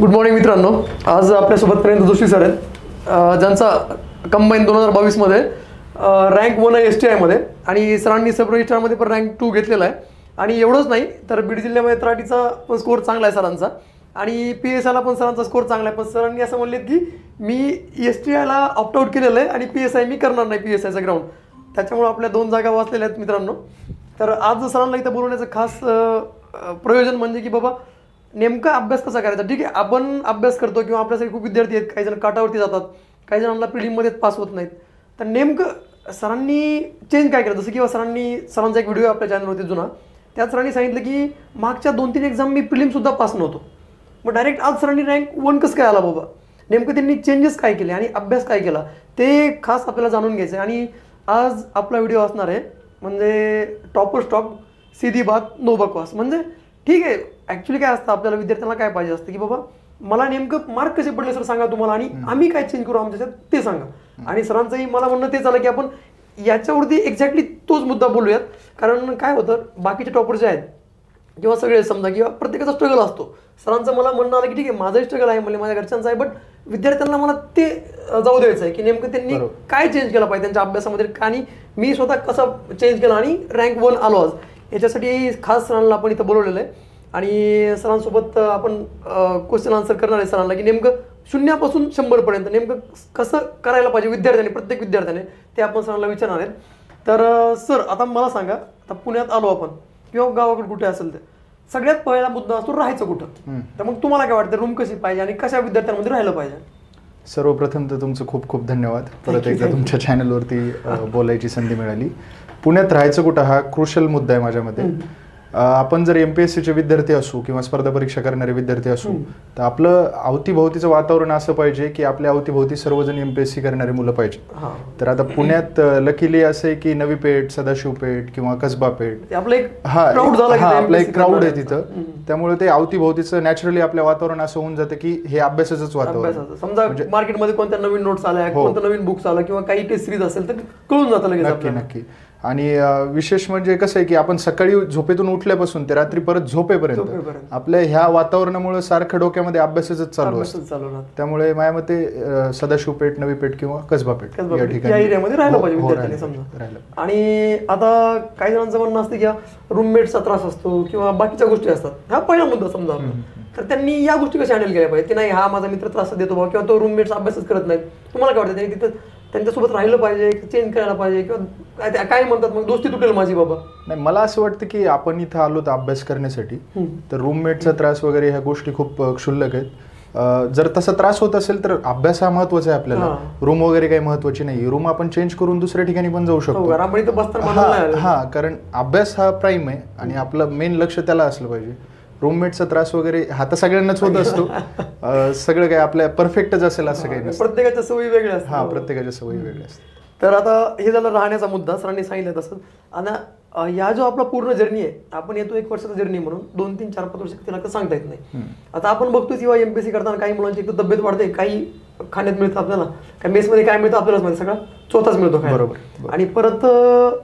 Good morning मित्रांनो. आज आपल्यासोबत प्रेम जोशी सर आहेत, ज्यांचा कंबाईन 2022 मध्ये रँक 1 आहे STI मध्ये आणि सरांनी सब रजिस्ट्रारमध्ये पण रँक 2 घेतलेला आहे. आणि एवढंच नाही तर बीड जिल्ह्यामध्ये तराटीचा पण स्कोअर चांगला आहे सरांचा आणि PSIला पण सरांचा स्कोअर चांगला आहे. पण सरांनी असं म्हणलेत की मी STIला ऑप्ट आउट केलेलं आहे आणि PSI मी करणार नाही, PSIचा ग्राउंड. त्याच्यामुळे आपल्या 2 जागा वाचलेल्या आहेत मित्रांनो. तर आज सरांना इथं बोलवण्याचं खास प्रयोजन म्हणजे की बाबा नेमका अभ्यास कसा करायचा. ठीक आहे, आपण अभ्यास करतो किंवा आपल्यासाठी खूप विद्यार्थी आहेत, काही जण काटावरती जातात, काही जणांना प्रिलिममध्येच पास होत नाहीत. तर नेमकं सरांनी चेंज काय केलं, जसं की सरांचा एक व्हिडिओ आपल्या चॅनलवरती जुना, त्यात सरांनी सांगितलं की मागच्या 2-3 एक्झाम मी प्रिलिमसुद्धा पास नव्हतो, मग डायरेक्ट आज सरांनी रँक 1 कसं काय आला बाबा. नेमकं त्यांनी चेंजेस काय केले आणि अभ्यास काय केला ते खास आपल्याला जाणून घ्यायचं आहे. आणि आज आपला व्हिडिओ असणार आहे म्हणजे टॉपर स्टॉक सीधी बात नो बकवास. म्हणजे ठीक आहे, ॲक्च्युली काय असतं आपल्याला विद्यार्थ्यांना काय पाहिजे असतं की बाबा मला नेमकं मार्क कसे पडले सर सांगा तुम्हाला आणि आम्ही काय चेंज करू आमच्यात ते सांगा. आणि सरांचंही मला म्हणणं तेच आलं की आपण याच्यावरती एक्झॅक्टली तोच मुद्दा बोलूयात. कारण काय होतं, बाकीचे टॉपर जे आहेत किंवा सगळे समजा किंवा प्रत्येकाचा स्ट्रगल असतो. सरांचं मला म्हणणं आलं की ठीक आहे माझंही स्ट्रगल आहे, म्हणजे माझ्या घरच्यांचं आहे, बट विद्यार्थ्यांना मला ते जाऊ द्यायचं आहे की नेमकं त्यांनी काय चेंज केलं पाहिजे त्यांच्या अभ्यासामध्ये आणि मी स्वतः कसं चेंज केलं आणि रँक 1 आलो आज. याच्यासाठी खास सरांना आपण इथं बोलवलेलं आहे आणि सरांसोबत आपण क्वेश्चन आन्सर करणार आहे सरांना की नेमकं 0 पासून 100 पर्यंत नेमकं कसं करायला पाहिजे विद्यार्थ्यांनी, प्रत्येक विद्यार्थ्याने, ते आपण सरांना विचारणार आहेत. तर सर आता मला सांगा, आता पुण्यात आलो आपण किंवा गावाकडे कुठे असेल तर सगळ्यात पहिला मुद्दा असतो राहायचं कुठं. तर मग तुम्हाला काय वाटतं, रूम कशी पाहिजे आणि कशा विद्यार्थ्यांमध्ये राहिलं पाहिजे. सर्वप्रथम तर तुमचं खूप खूप धन्यवाद, परत एकदा तुमच्या चॅनलवरती बोलायची संधी मिळाली. पुण्यात राहायचं कुठं हा क्रुशल मुद्दा आहे माझ्या मते. आपण जर MPSCचे विद्यार्थी असू किंवा स्पर्धा परीक्षा करणारे विद्यार्थी असू तर आपलं अवतीभोवतीचं वातावरण असं पाहिजे की आपल्या अवतीभोवती सर्वजण MPSC करणारे मुलं पाहिजे. तर आता पुण्यात लकीली असं आहे की नवी पेठ, सदाशिव पेठ किंवा कसबा पेठ आपला एक क्राऊड आहे तिथं. त्यामुळे ते अवतीभोवतीचं नॅचरली आपल्या वातावरण असं होऊन जातं की हे अभ्यासाचंच वातावरण. समजा मार्केटमध्ये कोणत्या नवीन नोट्स आल्या, कोणत्या नवीन बुक्स आल्या किंवा काही टेस्ट सिरीज असेल तर कळून जातं लगेच. नक्की नक्की. आणि विशेष म्हणजे कसं आहे की आपण सकाळी झोपेतून उठल्यापासून ते रात्री परत झोपेपर्यंत आपल्या ह्या वातावरणामुळे सारखं डोक्यामध्ये अभ्यासाच चालू असतं. त्यामुळे माझ्या मते सदाशिव पेठ, नवी पेठ किंवा कसबा पेठ या ठिकाणी एरियामध्ये राहिलं पाहिजे विद्यार्थ्यांनी समजा. आणि आता काही जणांचं म्हणणं असतं की रूममेटचा त्रास असतो किंवा बाकीच्या गोष्टी असतात, हा पहिला मुद्दा समजा तर त्यांनी या गोष्टी कशा हँडल केल्या पाहिजे की नाही हा माझा मित्र त्रास देतो बाबा किंवा तो रूममेट्स अभ्यासच करत नाही. तुम्हाला काय वाटतं, त्यांनी तिथं त्यांच्यासोबत राहिलं पाहिजे, चेंज करायला पाहिजे किंवा काय म्हणतात मग दोस्ती तुटेल माझी बाबा. नाही, मला असं वाटतं की आपण इथं आलो तर अभ्यास करण्यासाठी, तर रूममेटचा त्रास वगैरे ह्या गोष्टी खूप क्षुल्लक आहेत. जर तसा त्रास होत असेल तर अभ्यास हा महत्वाचा आहे आपल्याला, रूम वगैरे काही महत्वाची नाही. रूम आपण चेंज करून दुसऱ्या ठिकाणी पण जाऊ शकतो. हा, कारण अभ्यास हा प्राईम आहे आणि आपलं मेन लक्ष त्याला असलं पाहिजे. रूममेटचा त्रास वगैरे हा तर सगळ्यांनाच होत असतो. सगळं काय आपल्या परफेक्टच असेल असं काही नसतं. प्रत्येकाच्या सवयी वेगळ्या असतात. हा, प्रत्येकाच्या सवयी वेगळ्या असतात. तर आता हे झालं राहण्याचा मुद्दा, सरांनी सांगितलं तसं. आणि या जो आपला पूर्ण जर्नी आहे, आपण येतो 1 वर्षाचा जर्नी म्हणून 2, 3, 4, 5 वर्ष तिला सांगता येत नाही. आता आपण बघतो किंवा MPSC करताना काही मुलांची एक तब्येत वाढते, काही खाण्यात मिळतं आपल्याला, काही मेसमध्ये काय मिळतं आपल्यालाच माहिती, सगळं चोथाच मिळतो बरोबर. आणि परत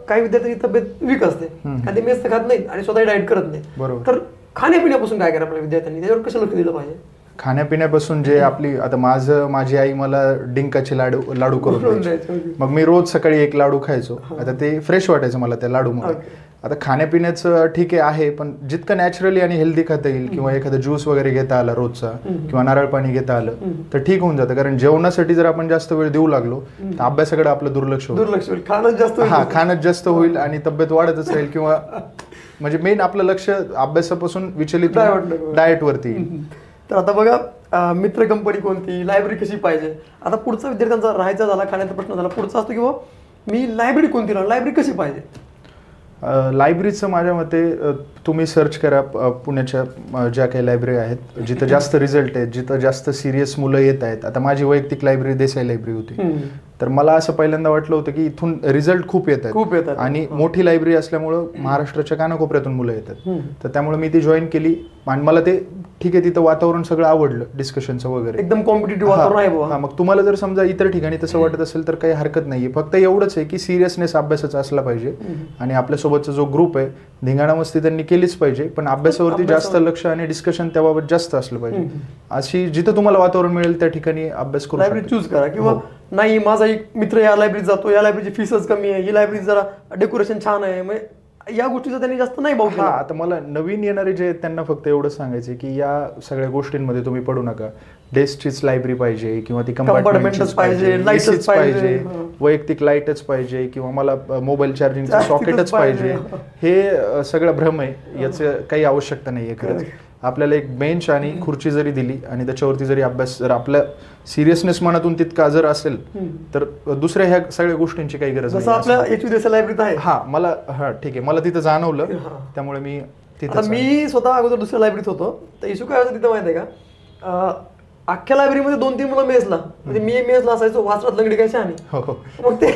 काही विद्यार्थ्यांची तब्येत वीक असते, काही मेस तर खात नाही आणि स्वतः डाएट करत नाही. तर खाण्यापिण्यापासून काय करायला विद्यार्थ्यांनी, त्याच्यावर कसं लक्ष दिलं पाहिजे. खाण्यापिण्यापासून जे आपली आता माझी आई मला डिंकाचे लाडू करून द्यायची, मग मी रोज सकाळी 1 लाडू खायचो. आता ते फ्रेश वाटायचं मला त्या लाडूमुळे. आता खाण्यापिण्याचं ठीक आहे, पण जितकं नॅचरली आणि हेल्दी खाता येईल किंवा एखादा ज्यूस वगैरे घेता आला रोजचा किंवा नारळ पाणी घेता आलं तर ठीक होऊन जातं. कारण जेवणासाठी जर आपण जास्त वेळ देऊ लागलो तर अभ्यासाकडे आपलं दुर्लक्ष होईल, खाणंच जास्त होईल आणि तब्येत वाढतच राहील किंवा म्हणजे मेन आपलं लक्ष अभ्यासापासून विचलित डाएट वरती. तर आता बघा मित्र कंपनी कोणती, लायब्ररी कशी पाहिजे. आता पुढचा विद्यार्थ्यांचा राहायचा झाला, खाण्याचा प्रश्न झाला, पुढचा असतो किंवा मी लायब्ररी कोणती लायब्ररी कशी पाहिजे. लायब्ररीचं माझ्या मते तुम्ही सर्च करा पुण्याच्या ज्या काही लायब्ररी आहेत जिथं जास्त रिझल्ट आहेत, जिथं जास्त सिरियस मुलं येत आहेत. आता माझी वैयक्तिक लायब्ररी देसाई लायब्ररी होती. तर मला असं पहिल्यांदा वाटलं होतं की इथून रिझल्ट खूप येतात आणि मोठी लायब्ररी असल्यामुळं महाराष्ट्राच्या कानाकोपऱ्यातून मुलं येतात. तर त्यामुळे मी ती जॉईन केली आणि मला ते ठीक आहे तिथं वातावरण सगळं आवडलं डिस्कशनचं वगैरे, एकदम कॉम्पिटिटिव्ह वातावरण आहे बाबा. मग तुम्हाला जर समजा इतर ठिकाणी तसं वाटत असेल तर काही हरकत नाहीये. फक्त एवढंच आहे की सिरियसनेस अभ्यासाचा असला पाहिजे आणि आपल्यासोबतचा जो ग्रुप आहे धिंगाणा मस्ती त्यांनी केलीच पाहिजे, पण अभ्यासावरती जास्त लक्ष आणि डिस्कशन त्याबाबत जास्त असलं पाहिजे. अशी जिथं तुम्हाला वातावरण मिळेल त्या ठिकाणी अभ्यास करू लायब्ररी चूज करा. किंवा नाही माझा एक मित्र या लायब्ररीत जातो, या लायब्ररीची फीसच कमी आहे, ही लायब्ररी जरा डेकोरेशन छान आहे, म्हणजे या गोष्टीचा त्यांनी जास्त नाही भाव केला. आता मला नवीन येणारे जे आहेत त्यांना फक्त एवढं सांगायचं की या सगळ्या गोष्टींमध्ये तुम्ही पडू नका. डेस्कचीच लायब्ररी पाहिजे किंवा ती कंपार्टमेंटच पाहिजे, लाईटच पाहिजे, वैयक्तिक लाईटच पाहिजे किंवा मला मोबाईल चार्जिंगचं सॉकेटच पाहिजे, हे सगळं भ्रम आहे. याचं काही आवश्यकता नाहीये. खरंच आपल्याला एक बेंच आणि खुर्ची जरी दिली आणि त्याच्यावरती जरी अभ्यास, जर आपल्या सिरियसनेस मनातून तितका जर असेल तर दुसऱ्या ह्या सगळ्या गोष्टींची काही गरज नाही. आपल्या एचव्ही लायब्ररीत आहे. मला ठीक आहे, मला तिथं जाणवलं त्यामुळे मी तिथं. मी स्वतः अगोदर दुसऱ्या लायब्ररीत होतो, तर इशू काय होता तिथं माहिती आहे का, अख्ख्या लायब्ररीमध्ये 2-3 मुलं मेसला, म्हणजे मी मेसला असायचो, वाचरात लंगडी काय शहाणी. मग ते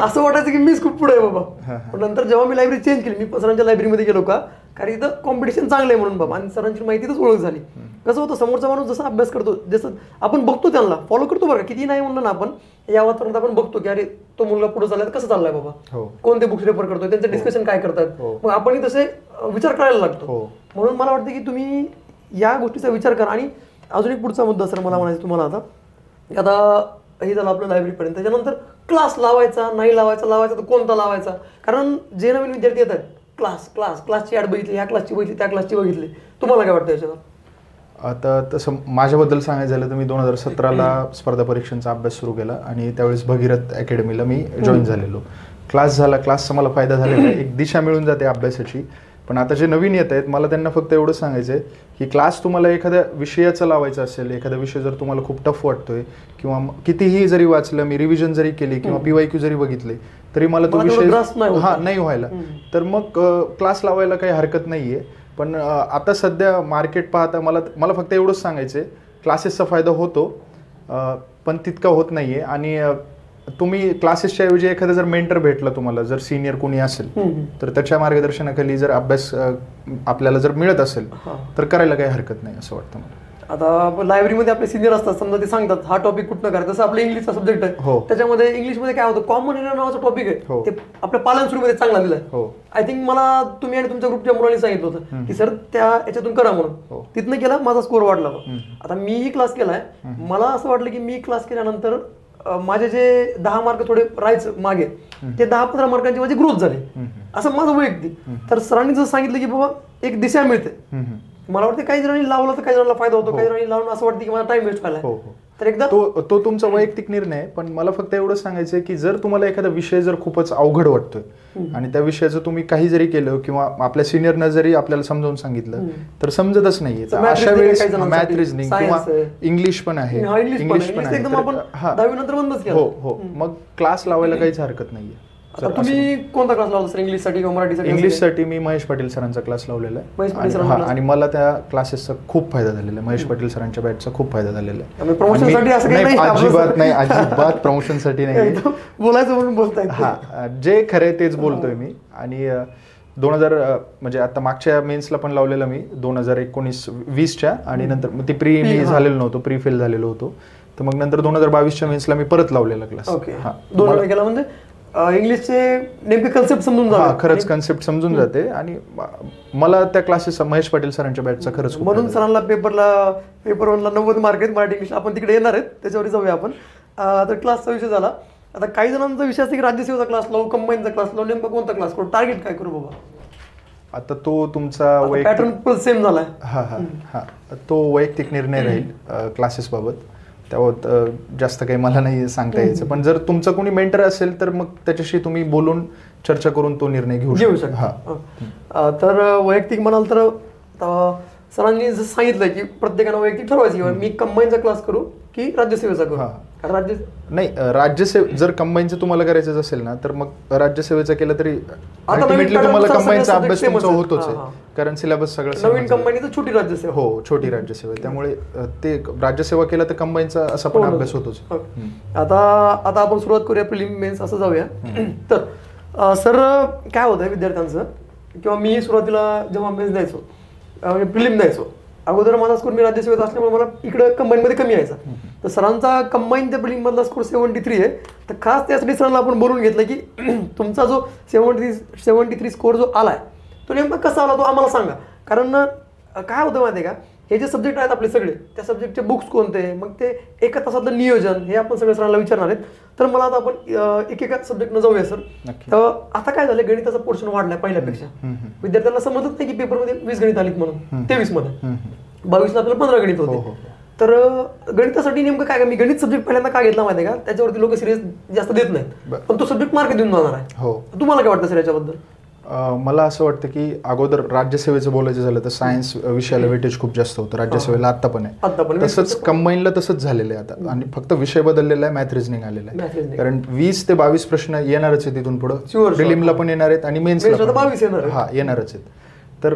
असं वाटायचं की मीच खूप पुढे आहे बाबा. पण नंतर जेव्हा मी लायब्ररी चेंज केली, मी सरांच्या लायब्ररीमध्ये गेलो का, कारण इथं कॉम्पिटिशन चांगलं आहे म्हणून बाबा, आणि सरांची माहितीच ओळख झाली. कसं होतं, समोरचा माणूस जसा अभ्यास करतो, जसं आपण बघतो त्यांना फॉलो करतो बरं, किती नाही म्हणलं ना आपण या वातावरणात आपण बघतो की अरे तो मुलगा पुढे चाललाय, कसं चाललाय बाबा, कोणते बुक्स रेफर करतोय, त्यांचं डिस्कशन काय करतात, मग आपणही तसे विचार करायला लागतो. म्हणून मला वाटतं की तुम्ही या गोष्टीचा विचार करा. आणि अजून एक पुढचा मुद्दा सर मला म्हणायचं तुम्हाला, आता हे झालं आपलं लायब्ररीपर्यंत, त्याच्यानंतर क्लास लावायचा नाही लावायचा तर कोणता लावायचा. कारण जे नवीन विद्यार्थी येतात, क्लासची ॲड बघितली, ह्या क्लासची बघितली, त्या क्लासची बघितली, तुम्हाला काय वाटतं याच्यावर? आता तसं माझ्याबद्दल सांगायचं झालं तर मी 2017ला स्पर्धा परीक्षांचा अभ्यास सुरू केला आणि त्यावेळेस भगीरथ अकॅडमीला मी जॉईन झालेलो. क्लास झाला, क्लासचा मला फायदा झालेला आहे, एक दिशा मिळून जाते अभ्यासाची. पण आता जे नवीन येत आहेत मला त्यांना फक्त एवढं सांगायचं आहे की क्लास तुम्हाला एखाद्या विषयाचा लावायचा असेल, एखादा विषय जर तुम्हाला खूप टफ वाटतोय किंवा कितीही जरी वाचलं, मी रिव्हिजन जरी केली किंवा PYQ जरी बघितले तरी मला तो विषय नाही व्हायला, तर मग क्लास लावायला काही हरकत नाहीये. पण आता सध्या मार्केट पाहता मला फक्त एवढंच सांगायचं आहे, क्लासेसचा फायदा होतो पण तितका होत नाहीये. आणि तुम्ही क्लासेसच्या ऐवजी एखादा जर मेंटर भेटला तुम्हाला, जर सिनियर कोणी असेल तर त्याच्या मार्गदर्शनाखाली जर अभ्यास आपल्याला जर मिळत असेल तर करायला काही हरकत नाही असं वाटतं मला. आता लायब्ररीमध्ये आपले सिनियर असतात, समजा ते सांगतात हा टॉपिक कुठनं करा, जसं आपलं इंग्लिशचा सब्जेक्ट आहे, त्याच्यामध्ये इंग्लिशमध्ये काय होतं, कॉमन एरिया नावाचा टॉपिक आहे, ते आपल्या पालन सुरूमध्ये चांगला दिलाय. आय थिंक मला तुम्ही आणि तुमच्या ग्रुपच्या मुलांनी सांगितलं होतं की सर त्या याच्यातून करा म्हणून, तिथनं केला, माझा स्कोअर वाढला. आता मीही क्लास केलाय, मला असं वाटलं की मी क्लास केल्यानंतर माझे जे 10 मार्क थोडे राहायचं मागे, ते 10-15 मार्कांची माझी ग्रोथ झाली, असं माझं वैयक्तिक. तर सरांनी जसं सांगितलं की बाबा एक दिशा मिळते, मला वाटतं काही जणांनी लावलं तर काही जणांना फायदा होतो, काही जणांनी लावून असं वाटतं की माझा टाइम वेस्ट व्हायला. तर एकदा तो तुमचा वैयक्तिक निर्णय आहे. पण मला फक्त एवढं सांगायचं आहे की जर तुम्हाला एखादा विषय जर खूपच अवघड वाटतोय आणि त्या विषयाचं तुम्ही काही जरी केलं किंवा आपल्या सिनियरनं जरी आपल्याला समजावून सांगितलं तर समजतच नाहीये, अशा वेळेस मॅथ रिझनिंग किंवा इंग्लिश पण आहे, इंग्लिश पण आहे, मग क्लास लावायला काहीच हरकत नाहीये. तुम्ही कोणता क्लास लावला सर, इंग्लिशसाठी किंवा मराठीसाठी? इंग्लिशसाठी मी महेश पाटील सरांचा क्लास लावलेला आहे आणि मला त्या क्लासेसचा खूप फायदा झालेला आहे. महेश पाटील सरांच्या बॅचचा खूप फायदा झालेला आहे. अजिबात प्रमोशनसाठी नाही, बोलायचं म्हणून बोलताय. जे खरंय तेच बोलतोय मी. आणि 2000 म्हणजे आता मागच्या मेन्सला पण लावलेला मी 2019-20च्या, आणि नंतर ती प्री मी झालेलो नव्हतो, प्री फेल झालेलो होतो, तर मग नंतर 2022च्या मेन्सला मी परत लावलेला क्लास. म्हणजे इंग्लिशचे नेमके कन्सेप्ट समजून जाते, खरंच कन्सेप्ट समजून जाते. आणि मला त्या क्लासेस महेश पाटील सरांच्या बॅचचा खरंच, म्हणून सरांना पेपर 1ला 90 मार्क आहेत मराठी इंग्लिश. आपण तिकडे येणार आहेत, त्याच्यावर जाऊया आपण. तर क्लासचा विषय झाला. आता काही जणांचा विषय असते की राज्यसेवेचा क्लास लावू, कंबाईनचा क्लास लावू, नेमका कोणता क्लास करू, टार्गेट काय करू बाबा? आता तो तुमचा पॅटर्न सेम झालाय. तो वैयक्तिक निर्णय राहील क्लासेस बाबत, त्यावर जास्त काही मला नाही सांगता यायचं. पण जर तुमचं कोणी मेंटर असेल तर मग त्याच्याशी तुम्ही बोलून चर्चा करून तो निर्णय घेऊ शकता. तर वैयक्तिक म्हणाल तर सरांनी जसं सांगितलं की प्रत्येकानं वैयक्तिक ठरवायचं की मी कंबाईनचा क्लास करू की राज्यसेवेचा करू. राज्य नाही, राज्यसेवे जर कंबाईनचं तुम्हाला करायचं असेल ना तर मग राज्यसेवेचं केलं तरी अल्टिमेटली तुम्हाला कंबाईनचा अभ्यास तुमचा होतोच आहे, कारण सिलेबस सगळं नवीन कंबाईन छोटी राज्यसेवा. हो, छोटी राज्यसेवा, त्यामुळे ते राज्यसेवा केलं तर कंबाईनचा असा पण अभ्यास होतोच. आता आपण सुरुवात करूया प्रिलिम मेन्स असं जाऊया. तर सर काय होतं विद्यार्थ्यांचं, किंवा मी सुरुवातीला जेव्हा मेन्स द्यायचो म्हणजे प्रिलिम द्यायचो, अगोदर माझा स्कोर मी राज्यसेवेत असल्यामुळे मला इकडं कंबाईनमध्ये कमी यायचा. तर सरांचा कंबाईन त्या प्रिलिम मधला स्कोर 73 आहे. तर खास त्यासाठी सरांना आपण बोलून घेतलं की तुमचा जो 73 स्कोर जो आलाय तो नेमका कसा आला तो आम्हाला सांगा. कारण काय होतं माहिती आहे का, हे जे सब्जेक्ट आहेत आपले सगळे, त्या सब्जेक्टचे बुक्स कोणते, मग ते एका तासातलं नियोजन, हे आपण सगळे सरांना विचारणार आहेत. तर मला आता आपण एक सब्जेक्टनं जाऊया सर. तर आता काय झालं, गणिताचा पोर्शन वाढलाय पहिल्यापेक्षा. विद्यार्थ्यांना समजत नाही की पेपरमध्ये 20 गणित आलीत म्हणून, 23 मध्ये 22 ला आपल्याला 15 गणित होते. तर गणितासाठी नेमकं काय, मी गणित सब्जेक्ट पहिल्यांदा का घेतला माहिती आहे का, त्याच्यावरती लोक सिरियस जास्त देत नाहीत, पण तो सब्जेक्ट मार्क देऊन जाणार आहे. तुम्हाला काय वाटतं सर याच्याबद्दल? मला असं वाटतं की अगोदर राज्यसेवेचं बोलायचं झालं तर सायन्स विषयाला वेटेज खूप जास्त होतं राज्यसेवेला, आता पण आहे. तसंच कंबाईनला तसंच झालेलं आहे आता, आणि फक्त विषय बदललेला आहे, मॅथ रिझनिंग आलेलं आहे. कारण 20 ते 22 प्रश्न येणारच आहे तिथून पुढे, प्रिलिमला पण येणार आहेत आणि मेन्सला पण येणारच आहेत. तर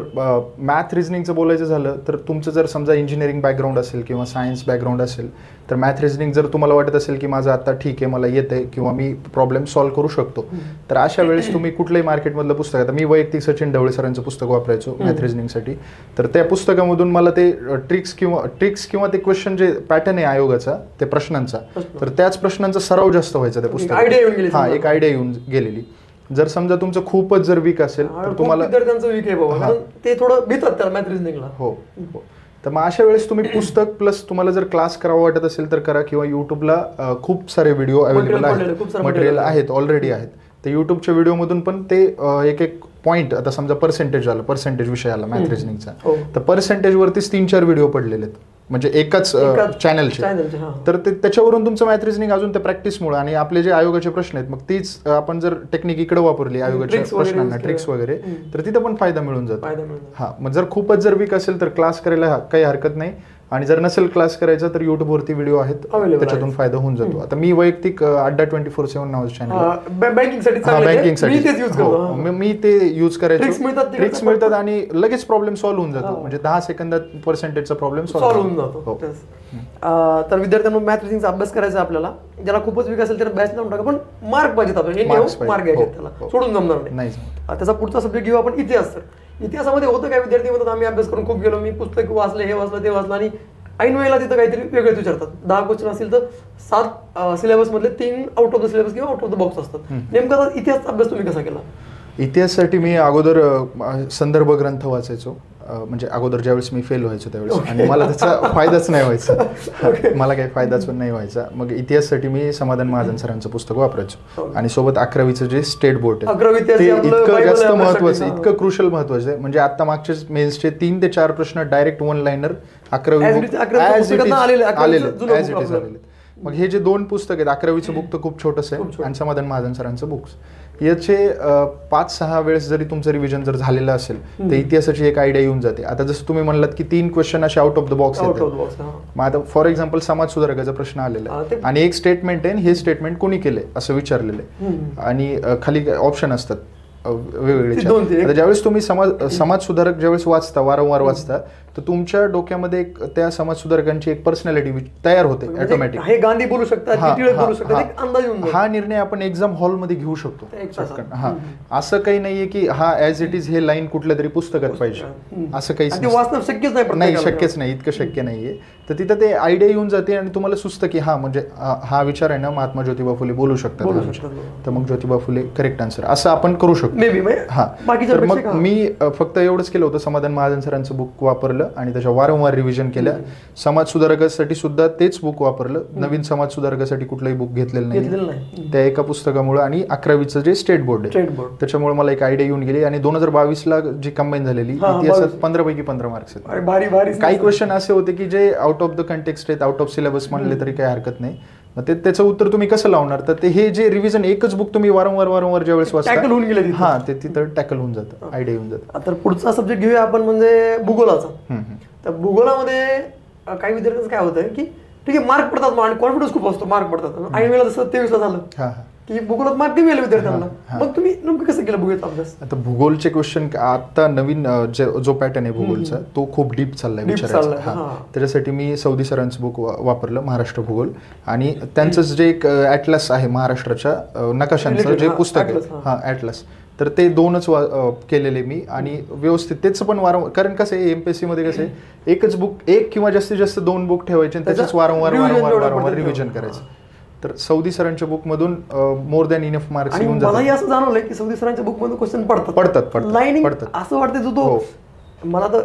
मॅथ रिझनिंगचं बोलायचं झालं तर तुमचं जर समजा इंजिनिअरिंग बॅकग्राऊंड असेल किंवा सायन्स बॅकग्राऊंड असेल तर मॅथ रिझनिंग जर तुम्हाला वाटत असेल की माझं आता ठीक आहे, मला येतंय किंवा मी प्रॉब्लेम सॉल्व्ह करू शकतो, तर अशा वेळेस तुम्ही कुठल्याही मार्केटमधलं पुस्तक, आता मी वैयक्तिक सचिन ढवळे सरांचं पुस्तक वापरायचो मॅथ रिझनिंगसाठी. तर त्या पुस्तकामधून मला ते ट्रिक्स किंवा ते क्वेश्चन जे पॅटर्न आहे आयोगाचा ते प्रश्नांचा, तर त्याच प्रश्नांचा सराव जास्त व्हायचा त्या पुस्तकात. हा, एक आयडिया येऊन गेलेली. जर समजा तुमचं खूपच जर वीक असेल तर तुम्हाला विद्यार्थ्यांचं वीक आहे बाबा, ते थोडं भीतात त्या मॅथ रिझनिंगला. हो, तर मग अशा वेळेस तुम्ही पुस्तक प्लस तुम्हाला जर क्लास करावा वाटत असेल तर करा, किंवा युट्यूबला खूप सारे व्हिडिओ अवेलेबल आहेत, मटेरियल आहेत, ऑलरेडी आहेत. तर युट्यूबच्या व्हिडिओमधून पण ते एक पॉईंट, आता समजा पर्सेंटेज विषय आला मॅथ रिझनिंगचा, तर पर्सेंटेजवरतीच 3-4 व्हिडिओ पडलेले आहेत, म्हणजे एकाच चॅनलचे. तर ते त्याच्यावरून तुमचं मॅथ रिझनिंग अजून त्या प्रॅक्टिसमुळे, आणि आपले जे आयोगाचे प्रश्न आहेत मग तीच आपण जर टेक्निक इकडे वापरली आयोगाच्या प्रश्नांना, ट्रिक्स वगैरे, तर तिथं पण फायदा मिळून जातो. हा, मग जर खूपच जर वीक असेल तर क्लास करायला काही हरकत नाही, आणि जर नसेल क्लास करायचा तर युट्यूबवरती व्हिडिओ आहेत, त्याच्यातून फायदा होऊन जातो. आता मी वैयक्तिक अड्डा 24/7 नावाचं चॅनल बँकिंगसाठी मी ते यूज करायचो. ट्रिक्स मिळतात आणि लगेच प्रॉब्लेम सॉल्व्ह होऊन जातो, म्हणजे 10 सेकंदात पर्सेंटेजचा प्रॉब्लेम सॉल्व्ह होऊन जातो. तर विद्यार्थ्यांना मॅथ रिझनिंगचा अभ्यास करायचा आपल्याला, ज्याला खूपच वीक असेल त्याला बॅच लावून टाका, पण मार्क पाहिजेत आपल्याला, मार्क घ्यायचे त्याला, सोडून जमणार नाही. त्याचा पुढचा सब्जेक्ट घेऊ आपण इतिहास. सर इतिहासामध्ये होतं काय, विद्यार्थी म्हणतात आम्ही अभ्यास करून खूप गेलो, मी पुस्तक वाचले, हे वाचलं ते वाचलं, आणि ऐन वेळेला तिथं काहीतरी वेगळेच विचारतात. 10 क्वेश्चन असतील तर 7 सिलेबस मधले 3 आउट ऑफ द सिलेबस किंवा आउट ऑफ द बॉक्स असतात. नेमका इतिहासचा अभ्यास तुम्ही कसा केला? इतिहासासाठी मी अगोदर संदर्भ ग्रंथ वाचायचो, म्हणजे अगोदर ज्यावेळेस मी फेल व्हायचो त्यावेळेस, आणि मला त्याचा फायदाच नाही व्हायचा, मला काही फायदाच पण नाही व्हायचा. मग इतिहासासाठी मी समाधान महाजन सरांचं पुस्तक वापरायचो, आणि सोबत 11वीचं जे स्टेट बोर्ड आहे ते इतकं जास्त महत्वाचं, इतकं क्रुशल महत्वाचं आहे. म्हणजे आता मागचे मेन्सचे 3 ते 4 प्रश्न डायरेक्ट 1 लाईनर 11वी आलेले. मग हे जे 2 पुस्तक आहेत, 11वीचं बुक तर खूप छोटंसं आहे, आणि समाधान महाजन सरांचं बुक्स, याचे 5-6 वेळेस जरी तुमचं रिव्हिजन जर झालेलं असेल तर इतिहासाची एक आयडिया येऊन जाते. आता जसं तुम्ही म्हणलात की 3 क्वेश्चन असे आउट ऑफ द बॉक्स आहेत, मग आता फॉर एक्झाम्पल समाज सुधारकाचा प्रश्न आलेला आहे, आणि एक स्टेटमेंट आहे, हे स्टेटमेंट कोणी केलंय असं विचारलेलं आहे, आणि खाली ऑप्शन असतात वेगवेगळे. आता ज्यावेळेस तुम्ही समाज सुधारक ज्यावेळेस वाचता, वारंवार वाचता, तर तुमच्या डोक्यामध्ये त्या समाज सुधारकांची एक पर्सनॅलिटी तयार होते ऑटोमॅटिक. हे गांधी बोलू शकतात, हा निर्णय आपण एक्झाम हॉलमध्ये घेऊ शकतो. हा, असं काही नाहीये की हा ऍज इट इज हे लाईन कुठल्या तरी पुस्तकात पाहिजे, असं काहीच नाही, शक्यच नाही, इतकं शक्य नाहीये. तर तिथं ते आयडिया येऊन जाते, आणि तुम्हाला सुचतं की हा म्हणजे हा विचार आहे ना, महात्मा ज्योतिबा फुले बोलू शकतात, तर मग ज्योतिबा फुले करेक्ट आन्सर, असं आपण करू शकतो. हा, तर मग मी फक्त एवढंच केलं होतं, समाधान महाजन सरांचं बुक वापरलं आणि त्याच्या वारंवार रिव्हिजन केल्या. समाज सुधारकासाठी सुद्धा तेच बुक वापरलं, नवीन समाज सुधारकासाठी कुठलंही बुक घेतलेलं नाही त्या एका पुस्तकामुळे. आणि 11वीचं जे स्टेट बोर्ड आहे त्याच्यामुळे मला एक आयडिया येऊन गेली, आणि 2022ला जी कंबाईन झालेली इतिहासात 15 पैकी 15 मार्क्स आहेत. काही क्वेश्चन असे होते की जे आउट ऑफ द कंटेक्स्ट आहेत, आउट ऑफ सिलेबस म्हणले तरी काही हरकत नाही. मग त्याचं उत्तर तुम्ही कसं लावणार, तर ते हे जे रिव्हिजन एकच बुक तुम्ही वारंवार ज्यावेळेस वाचता, हा, ते तिथं टॅकल होऊन जातं, आयडिया येऊन जातं. तर पुढचा सब्जेक्ट घेऊया आपण, म्हणजे भूगोलाचा. तर भूगोलामध्ये काही विद्यार्थ्यांचं काय होतं की ठीक आहे मार्क पडतात आणि कॉन्फिडन्स खूप असतो, मार्क पडतात. आणि वेळेला जसं 23ला झालं की भूगोलात मार्क कमी आले विद्यार्थ्यांना, मग तुम्ही नेमकं कसं केलं भूगोलचा अभ्यास? आता भूगोलचे क्वेश्चन आता नवीन जो पॅटर्न आहे भूगोलचा तो खूप डीप चाललाय विचारायचा. त्याच्यासाठी मी सौदी सरांचं बुक वापरलं, महाराष्ट्र भूगोल, आणि त्यांचंच जे एक ॲटलस आहे महाराष्ट्राच्या नकाशांचं जे पुस्तक आहे, हा ॲटलस, तर ते 2च केलेले मी. आणि व्यवस्थित त्याचं पण वारंवार, कारण कसं आहे एमपीएससी मध्ये कसं आहे एकच बुक, एक किंवा जास्तीत जास्त 2 बुक ठेवायचे आणि त्याच्याच वारंवार रिव्हिजन करायचं. तर सौदी सरांच्या बुक मधून मोर दॅन इनफ मार्क्स येऊन जातात. मलाही असं जाणवलंय की सौदी सरांच्या बुक मधून क्वेश्चन पडतात लाईनिंग, असं वाटतं जो तो मला तर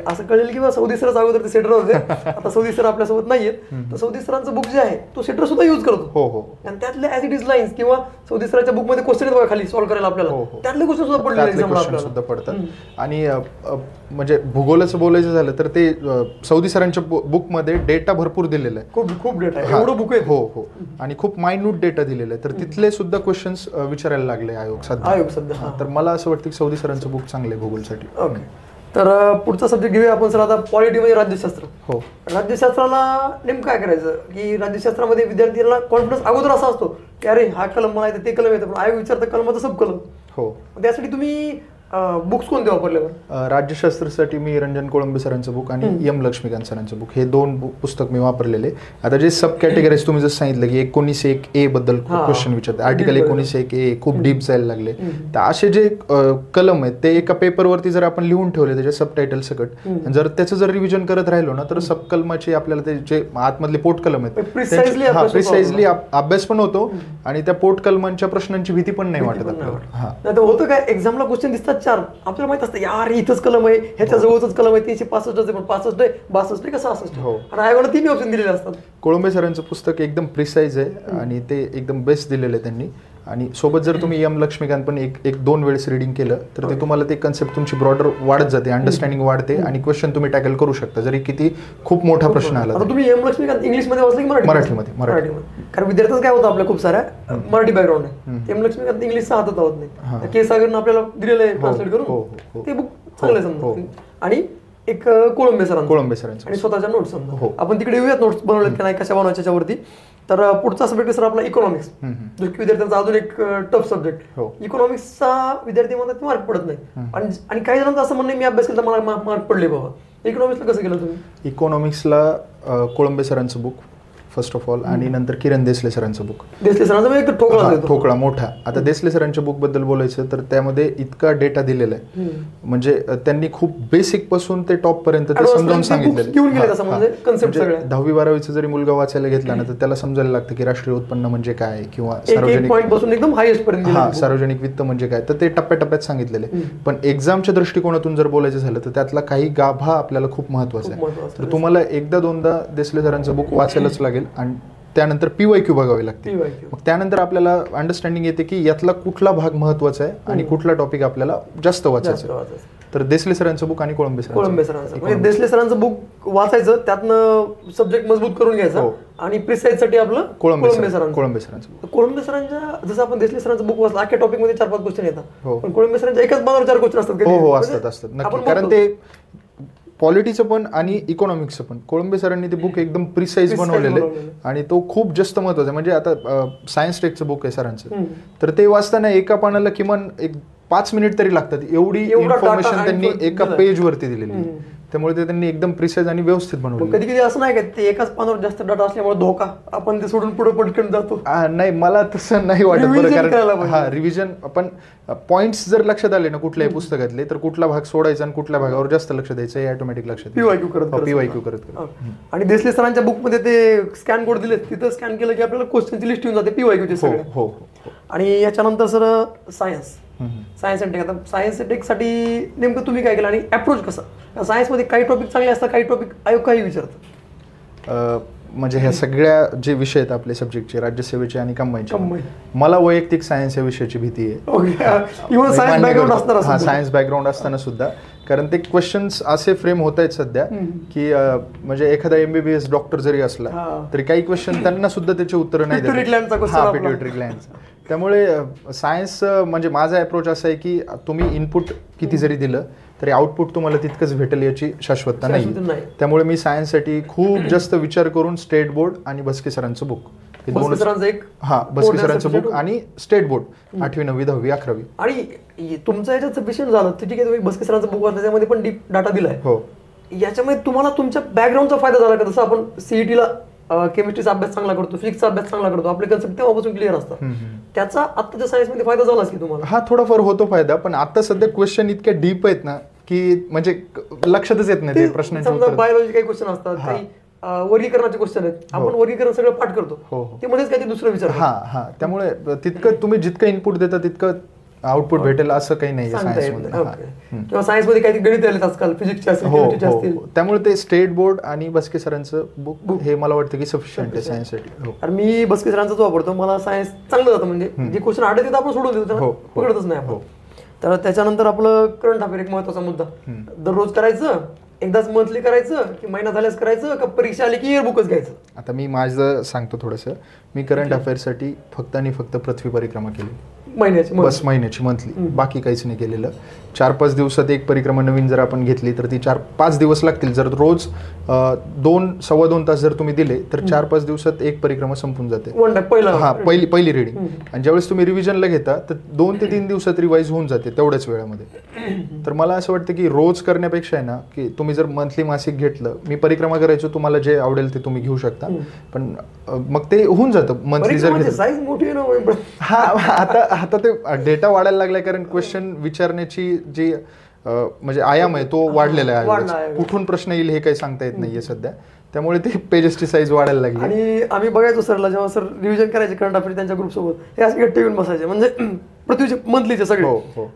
असं कळेल की सौदी सरच अगोदर ते सेटर होते, आता सौदी सर आपल्यासोबत नाहीयेत, तर सौदी सरांचं बुक जे आहे तो सेटर सुद्धा युज करतो. आणि त्यातले ऍज इट इज लाईन्स किंवा सौदी सरांच्या बुक मध्ये क्वेश्चन बघा खाली सॉल्व्ह करायला आपल्याला, त्यातले क्वेश्चन सुद्धा पडले सुद्धा पडतात. आणि म्हणजे भूगोलाचं बोलायचं झालं तर ते सौदी सरांच्या बुक मध्ये डेटा भरपूर दिलेला आहे, खूप डेटा आहे, एवढं बुक आहे. हो, आणि खूप मायन्यूट डेटा दिलेला आहे, तर तिथले सुद्धा क्वेश्चन्स विचारायला लागले आयोग सध्या. तर मला असं वाटतं की सौदी सरांचं बुक चांगलं आहे भूगोलसाठी. तर पुढचा सब्जेक्ट घेऊया आपण सर आता, पॉलिटी म्हणजे राज्यशास्त्र. हो, राज्यशास्त्राला नेमकं काय करायचं की राज्यशास्त्रामध्ये विद्यार्थ्यांना कॉन्फिडन्स अगोदर असा असतो की अरे हा कलम मला येतं, ते कलम येतं, पण आयोग विचारतं कलमाचं सब कलम. हो, त्यासाठी तुम्ही बुक्स कोणते वापरले? राज्यशास्त्रासाठी मी रंजन कोळंबे सरांचं बुक आणि एम लक्ष्मीकांत सरांचं बुक, हे 2 पुस्तक मी वापरलेले. आता जे सब कॅटेगरीज तुम्ही जसं सांगितलं की 19.1A बद्दल क्वेश्चन विचारते, आर्टिकल 19.1A खूप डीप जायला लागले, तर असे जे कलम आहेत ते एका पेपरवरती जर आपण लिहून ठेवले त्याच्या सब टायटल सकट, जर त्याचं जर रिव्हिजन करत राहिलो ना तर सब कलमाचे आपल्याला ते जे आतमधले पोट कलम आहेत प्रिसाइजली अभ्यास पण होतो आणि त्या पोट कलमांच्या प्रश्नांची भीती पण नाही वाटत आपल्याला. होतं काय एक्झामला क्वेश्चन दिसतात 4, आपल्याला माहित असतं यार इथंच कलम आहे, ह्याच्या जवळच कलम आहे, 365 आहे, पण 65 आहे, 62 का 66, आणि आयोगाने 3 ऑप्शन दिलेले असतात. कोळंबे सरांचं पुस्तक एकदम प्रिसाइज आहे आणि ते एकदम बेस्ट दिलेलं आहे त्यांनी. आणि सोबत जर तुम्ही एम लक्ष्मीकांत पण एक 2 वेळेस रिडिंग केलं तर ते तुम्हाला ते कन्सेप्ट तुमची ब्रॉडर वाढत जाते, अंडरस्टँडिंग वाढते आणि क्वेश्चन तुम्ही टॅकल करू शकता जरी किती खूप मोठा प्रश्न आला. आता तुम्ही एम लक्ष्मीकांत इंग्लिश मध्ये वाचलं की मराठीमध्ये? कारण विद्यार्थ्यांचं काय होतं आपल्या खूप साऱ्या मराठी बॅकग्राऊंड आहे, एम लक्ष्मीकांत इंग्लिशचा हातात होत नाही, के सागरनं आपल्याला दिलेलं आहे ट्रान्सलेट करून, ते बुक चांगलं समजा. आणि एक कोळंबे सरांचं आणि स्वतःच्या नोट्स समजा, आपण तिकडे येऊयात नोट्स बनवलेत की नाही कशा बनवायच्या त्याच्यावरती. तर पुढचा सब्जेक्ट सर आपला इकॉनॉमिक्स, जो की विद्यार्थ्यांचा अजून एक टफ सब्जेक्ट. इकॉनॉमिक्सचा विद्यार्थी म्हणतात मार्क पडत नाही, आणि काही जणांचं असं म्हणणं मी अभ्यास केला मला मार्क पडले बाबा. इकॉनॉमिक्सला कसं केलं तुम्ही? इकॉनॉमिक्सला कोळंबे सरांचं बुक फर्स्ट ऑफ ऑल, आणि नंतर किरण देसले सरांचं बुक. देसले सरांचं ठोकळा मोठा. आता देसले सरांच्या बुक बद्दल बोलायचं तर त्यामध्ये इतका डेटा दिलेला आहे, म्हणजे त्यांनी खूप बेसिक पासून ते टॉप पर्यंत ते समजावून सांगितलेलं. 10वी-12वीचा जरी मुलगा वाचायला घेतला ना तर त्याला समजायला लागतं की राष्ट्रीय उत्पन्न म्हणजे काय किंवा सार्वजनिक वित्त म्हणजे काय, तर ते टप्प्याटप्प्यात सांगितलेले. पण एक्झामच्या दृष्टिकोनातून जर बोलायचं झालं तर त्यातला काही गाभा आपल्याला खूप महत्वाचा आहे. तर तुम्हाला 1-2दा देसले सरांचं बुक वाचायलाच लागेल आणि त्यानंतर PYQ बघावे लागते. मग त्यानंतर आपल्याला अंडरस्टँडिंग येते की यातला कुठला भाग महत्वाचा आहे आणि कुठला टॉपिक आपल्याला जास्त वाचायचा आहे. तर देसले सरांचं बुक आणि कोळंबे सरांचं. म्हणजे देसले सरांचं बुक वाचायचं, त्यातनं सब्जेक्ट मजबूत करून घ्यायचा, आणि प्रिसाइज साठी आपलं कोळंबे सरांचं. कोळंबे सरांच्या जसं आपण देसले सरांचं बुक वाचलं अख्या टॉपिक मध्ये 4-5 क्वेश्चन येतात, पण कोळंबे सरांच्या एकाच बाजूवर 4 क्वेश्चन असतात. हो असतात नक्की, कारण ते पॉलिटीचं पण आणि इकॉनॉमिक्सचं पण कोळंबे सरांनी ते बुक एकदम प्रिसाइज बनवलेलं आहे आणि तो खूप जास्त महत्वाचा आहे. म्हणजे आता सायन्स टेकचं बुक आहे सरांचं, तर ते वाचताना एका पानाला किमान 5 मिनिट तरी लागतात, एवढी इन्फॉर्मेशन त्यांनी एका पेज वरती दिलेली, त्यामुळे ते त्यांनी एकदम प्रिसाइज आणि व्यवस्थित बनवलं. कधी कधी असं नाही का ते एकाच पानावर जास्त डाटा असल्यामुळे धोका, आपण ते सोडून पुढे पटकन जातो? नाही, मला तसं नाही वाटत बरं, कारण रिव्हिजन आपण पॉइंट्स जर लक्षात आले ना कुठल्याही पुस्तकातले, तर कुठला भाग सोडायचा आणि कुठल्या भागावर जास्त लक्ष द्यायचं हे ऑटोमॅटिक लक्षात PYQ करत. आणि देसले सरांच्या बुक मध्ये ते स्कॅन कोड दिले, तिथं स्कॅन केलं की आपल्याला क्वेश्चनची लिस्ट येऊन जाते PYQ ची सगळे. हो. आणि याच्यानंतर सर सायन्स अँड टेक. आता सायन्स अँड टेक साठी नेमकं तुम्ही काय केलं आणि अप्रोच कसा? सायन्समध्ये काही टॉपिक चांगले असतात, काही टॉपिक आयोग काही विचारतात. म्हणजे ह्या सगळ्या जे विषय आहेत आपले सब्जेक्टचे, राज्यसेवेचे आणि कंबाईनचे, मला वैयक्तिक सायन्स या विषयाची भीती आहे. सायन्स बॅकग्राऊंड असताना सुद्धा, कारण ते क्वेश्चन्स असे फ्रेम होत आहेत सध्या की म्हणजे एखादा MBBS डॉक्टर जरी असला तरी काही क्वेश्चन त्यांना सुद्धा त्याचे उत्तर नाही देत. Pituitary Gland. त्यामुळे सायन्स म्हणजे माझा अप्रोच असा आहे की तुम्ही इनपुट किती जरी दिलं तरी आउटपुट तुम्हाला तितकंच भेटेल याची शाश्वतता शाश्वती नाही. नाही. त्यामुळे मी सायन्ससाठी खूप जास्त विचार करून स्टेट बोर्ड आणि भस्के सरांचं बुक हे दोनच, हा भस्के सरांचं बुक आणि स्टेट बोर्ड 8वी 9वी 10वी 11वी. आणि तुमचं याच्यात सफिशियंट झालं तर ठीक आहे, तुम्ही भस्के सरांचं बुक वाचलं त्यामध्ये पण डीप डाटा दिलाय. हो, याच्यामध्ये तुम्हाला तुमच्या बॅकग्राऊंडचा फायदा झाला का? जसं आपण सीईटीला केमिस्ट्रीचा अभ्यास चांगला करतो, फिजिक्सचा अभ्यास चांगला करतो, आपले कन्सेप्ट तेव्हापासून क्लिअर असतात, त्याचा आत्ताच्या सायन्समध्ये फायदा झालाच की तुम्हाला? हा थोडाफार होतो फायदा, पण आता सध्या क्वेश्चन इतक्या डीप आहेत ना की म्हणजे लक्षातच येत नाही ते प्रश्नांचे उत्तर. बायोलॉजी काही क्वेश्चन असतात, काही वर्गीकरणाचे क्वेश्चन आहेत, आपण वर्गीकरण सगळं पाठ करतो, ते मध्येच काही दुसरं विचार. हा त्यामुळे तितकं तुम्ही जितकं इनपुट देता तितकं आउटपुट भेटेल असं काही नाही सायन्समध्ये. किंवा सायन्समध्ये काही गणित आलेत आजकाल, फिजिक्सचे असतील, केमिस्ट्रीचे असतील. त्यामुळे ते स्टेट बोर्ड आणि भस्के सरांचं बुक हे मला वाटतं की सफिशियंट आहे सायन्ससाठी. आणि मी भस्के सरांचाच वापरतो, मला सायन्स चांगलं जातं, म्हणजे जे क्वेश्चन आढळते तिथं आपण सोडून देतो, पकडतच नाही आपण. तर त्याच्यानंतर आपलं करंट अफेअर एक महत्वाचा मुद्दा, दररोज करायचं, एकदाच मंथली करायचं की महिना झाल्यास करायचं, का परीक्षा आली की इयरबुकच घ्यायचं? आता मी माझं सांगतो थोडंसं. मी करंट अफेअरसाठी फक्त आणि फक्त पृथ्वी परिक्रमा केली बस, महिन्याची मंथली, बाकी काहीच नाही केलेलं. 4-5 दिवसात एक परिक्रमा नवीन जर आपण घेतली तर ती 4-5 दिवस लागतील. जर रोज 2-2.25 तास जर तुम्ही दिले तर 4-5 दिवसात एक परिक्रमा संपून जाते. पहिली रीडिंग. आणि ज्यावेळेस तुम्ही रिव्हिजनला घेता तर 2 ते 3 दिवसात रिवाईज होऊन जाते तेवढ्याच वेळामध्ये. तर मला असं वाटतं की रोज करण्यापेक्षा आहे ना, की तुम्ही जर मंथली मासिक घेतलं, मी परिक्रमा करायचो, तुम्हाला जे आवडेल ते तुम्ही घेऊ शकता, पण मग ते होऊन जातं मंथली जर घेतलं. आता ते डेटा वाढायला लागलाय, कारण क्वेश्चन विचारण्याची जी म्हणजे आयाम आहे तो वाढलेला आहे. कुठून प्रश्न येईल हे काही सांगता येत नाहीये सध्या, त्यामुळे ते पेजेसची साईज वाढायला लागली. आणि आम्ही बघायचो सरला, जेव्हा सर रिव्हिजन करायचे करंट अफेअर त्यांच्या ग्रुप सोबत, हे असे गट्टे येऊन बसायचे, म्हणजे पृथ्वीचे मंथलीचे सगळे,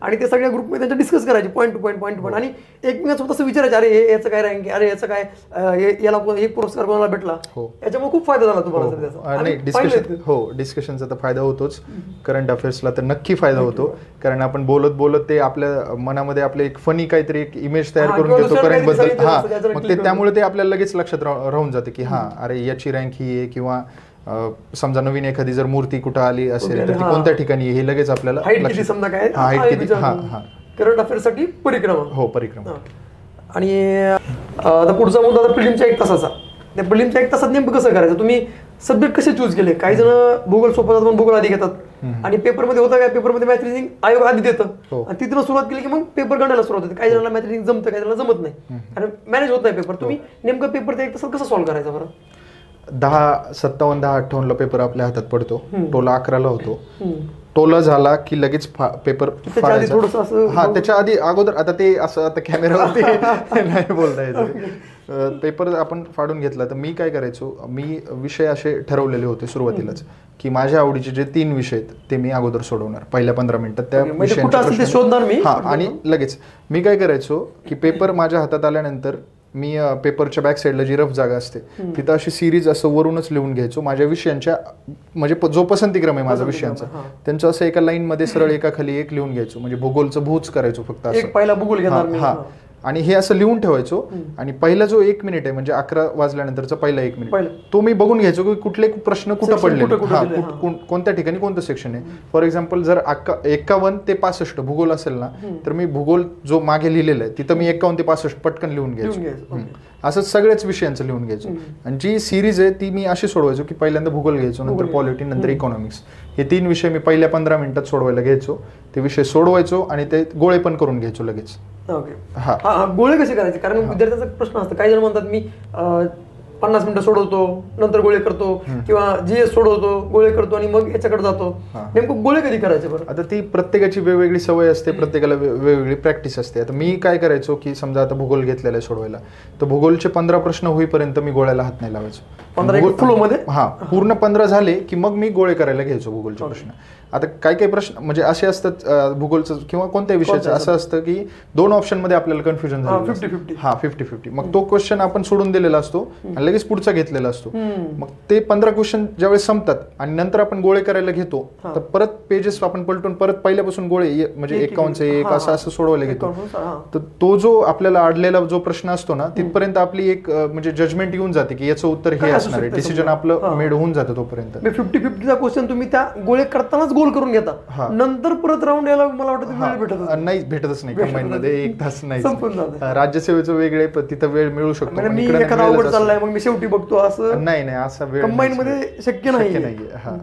आणि ते सगळ्या ग्रुपमध्ये त्यांच्या डिस्कस करायचे पॉईंट टू पॉईंट, आणि एकमेकांसोबत असं विचारायचे, अरे याचं काय रँक, अरे याचं काय, याला एक पुरस्कार कोणाला भेटला. याच्यामुळे खूप फायदा झाला तुम्हाला. डिस्कशनचा तर फायदा होतोच, करंट अफेअर्सला तर नक्की फायदा होतो, कारण आपण बोलत बोलत ते आपल्या मनामध्ये आपले एक फनी काहीतरी एक इमेज तयार करून घेतो करंट बद्दल. मग ते त्यामुळे ते आपल्याला लगेच लक्षात राहून जाते की हा, अरे याची रँक ही आहे, किंवा समजा नवीन एखादी जर मूर्ती कुठं आली असेल तर ती कोणत्या ठिकाणी हे लगेच आपल्याला करंट अफेअर साठी परिक्रमा. परिक्रमा. आणि आता पुढचा मुद्दा प्रिलिमच्या 1 तासाचा. त्या प्रिलिमच्या 1 तासात नेमकं कसं करायचं, तुम्ही सब्जेक्ट कसे चूज केले? काही जण भूगोल सोपं जातात, भूगोल आधी घेतात, आणि पेपरमध्ये होतं काय, पेपरमध्ये मॅथ रिजनिंग आयोग आधी देतं, आणि तिथून सुरुवात केली की मग पेपर गणायला सुरुवात होते. काही जणांना मॅथ रिजनिंग जमतं, काही जणांना जमत नाही, आणि मॅनेज होत नाही पेपर. तुम्ही नेमकं पेपर त्या 1 तासात कसं सॉल्व्ह करायचं बरं? 10:57 10:58 पेपर आपल्या हातात पडतो, टोला 11ला होतो. टोला झाला की लगेच पेपर फाडायचा. त्याच्या आधी अगोदर, आता ते असं आता कॅमेरावरती नाही बोलता येत. पेपर आपण फाडून घेतला तर मी काय करायचो, मी विषय असे ठरवलेले होते सुरुवातीलाच की माझ्या आवडीचे जे 3 विषय आहेत ते मी अगोदर सोडवणार पहिल्या 15 मिनिटात त्या विषयांचे शोधणार मी. आणि लगेच मी काय करायचो की पेपर माझ्या हातात आल्यानंतर मी पेपरच्या बॅक साईडला जी रफ जागा असते तिथं अशी सिरीज असं वरूनच लिहून घ्यायचो माझ्या विषयांच्या, म्हणजे जो पसंतीक्रम आहे माझा विषयांचा त्यांचं असं एका लाईन मध्ये सरळ एका खाली एक लिहून घ्यायचो. म्हणजे भूगोलचं भूच करायचो फक्त असं, पहिला भूगोल घेणार. आणि हे असं लिहून ठेवायचो. आणि पहिला जो 1 मिनिट आहे म्हणजे 11 वाजल्यानंतरचा पहिला 1 मिनिट तो मी बघून घ्यायचो की कुठले प्रश्न कुठं पडले, कोणत्या ठिकाणी कोणतं सेक्शन आहे. फॉर एक्झाम्पल जर 51 ते 65 भूगोल असेल ना तर मी भूगोल जो मागे लिहिलेला आहे तिथं मी 51 ते 65 पटकन लिहून घ्यायचो. असं सगळ्याच विषयांचं लिहून घ्यायचो. आणि जी सिरीज आहे ती मी अशी सोडवायचो की पहिल्यांदा भूगोल घ्यायचो, नंतर पॉलिटी, नंतर इकॉनॉमिक्स. हे 3 विषय मी पहिल्या 15 मिनिटात सोडवायला घ्यायचो. ते विषय सोडवायचो आणि ते गोळे पण करून घ्यायचो लगेच. गोळे कसे करायचे? कारण विद्यार्थ्याचा प्रश्न असतो, काही जण म्हणतात मी 50 मिनिटं सोडवतो नंतर गोळे करतो, किंवा जीएस सोडवतो गोळे करतो आणि मग याच्याकडे जातो. नेमकं गोळे कधी करायचे बरं? आता ती प्रत्येकाची वेगवेगळी सवय असते, प्रत्येकाला वेगवेगळी प्रॅक्टिस असते. आता मी काय करायचो की समजा आता भूगोल घेतलेला आहे सोडवायला, तर भूगोलचे 15 प्रश्न होईपर्यंत मी गोळ्याला हात नाही लावायचो. 15 फ्लो मध्ये पूर्ण 15 झाले की मग मी गोळे करायला घ्यायचो भूगोलचे प्रश्न. आता काही प्रश्न म्हणजे असे असतात भूगोलचं किंवा कोणत्या विषयाचं असं असतं की 2 ऑप्शन मध्ये आपल्याला कन्फ्युजन झालं, 50-50. मग तो क्वेश्चन आपण सोडून दिलेला असतो आणि लगेच पुढचा घेतलेला असतो. मग ते 15 क्वेश्चन ज्यावेळेस संपतात आणि नंतर आपण गोळे करायला घेतो तर परत पेजेस आपण पलटून परत पहिल्यापासून गोळे म्हणजे 51 एक असं असं सोडवायला घेतो. तर तो जो आपल्याला अडलेला जो प्रश्न असतो ना तिथपर्यंत आपली एक म्हणजे जजमेंट येऊन जाते की याचं उत्तर हे असणार आहे. डिसिजन आपलं मेड होऊन जातं तोपर्यंत. 50-50चा क्वेश्चन तुम्ही त्या गोळे करतानाच गोल करून घेता, नंतर परत राऊंड यायला मला वाटतं नाही भेटतच नाही कंबाईन मध्ये 1 तास नाही. राज्यसेवेचं वेगळे तिथं वेळ मिळू शकतो. मी एखादा अवघड चाललाय मग मी शेवटी बघतो असं नाही असा वेळ कंबाईन मध्ये शक्य नाही.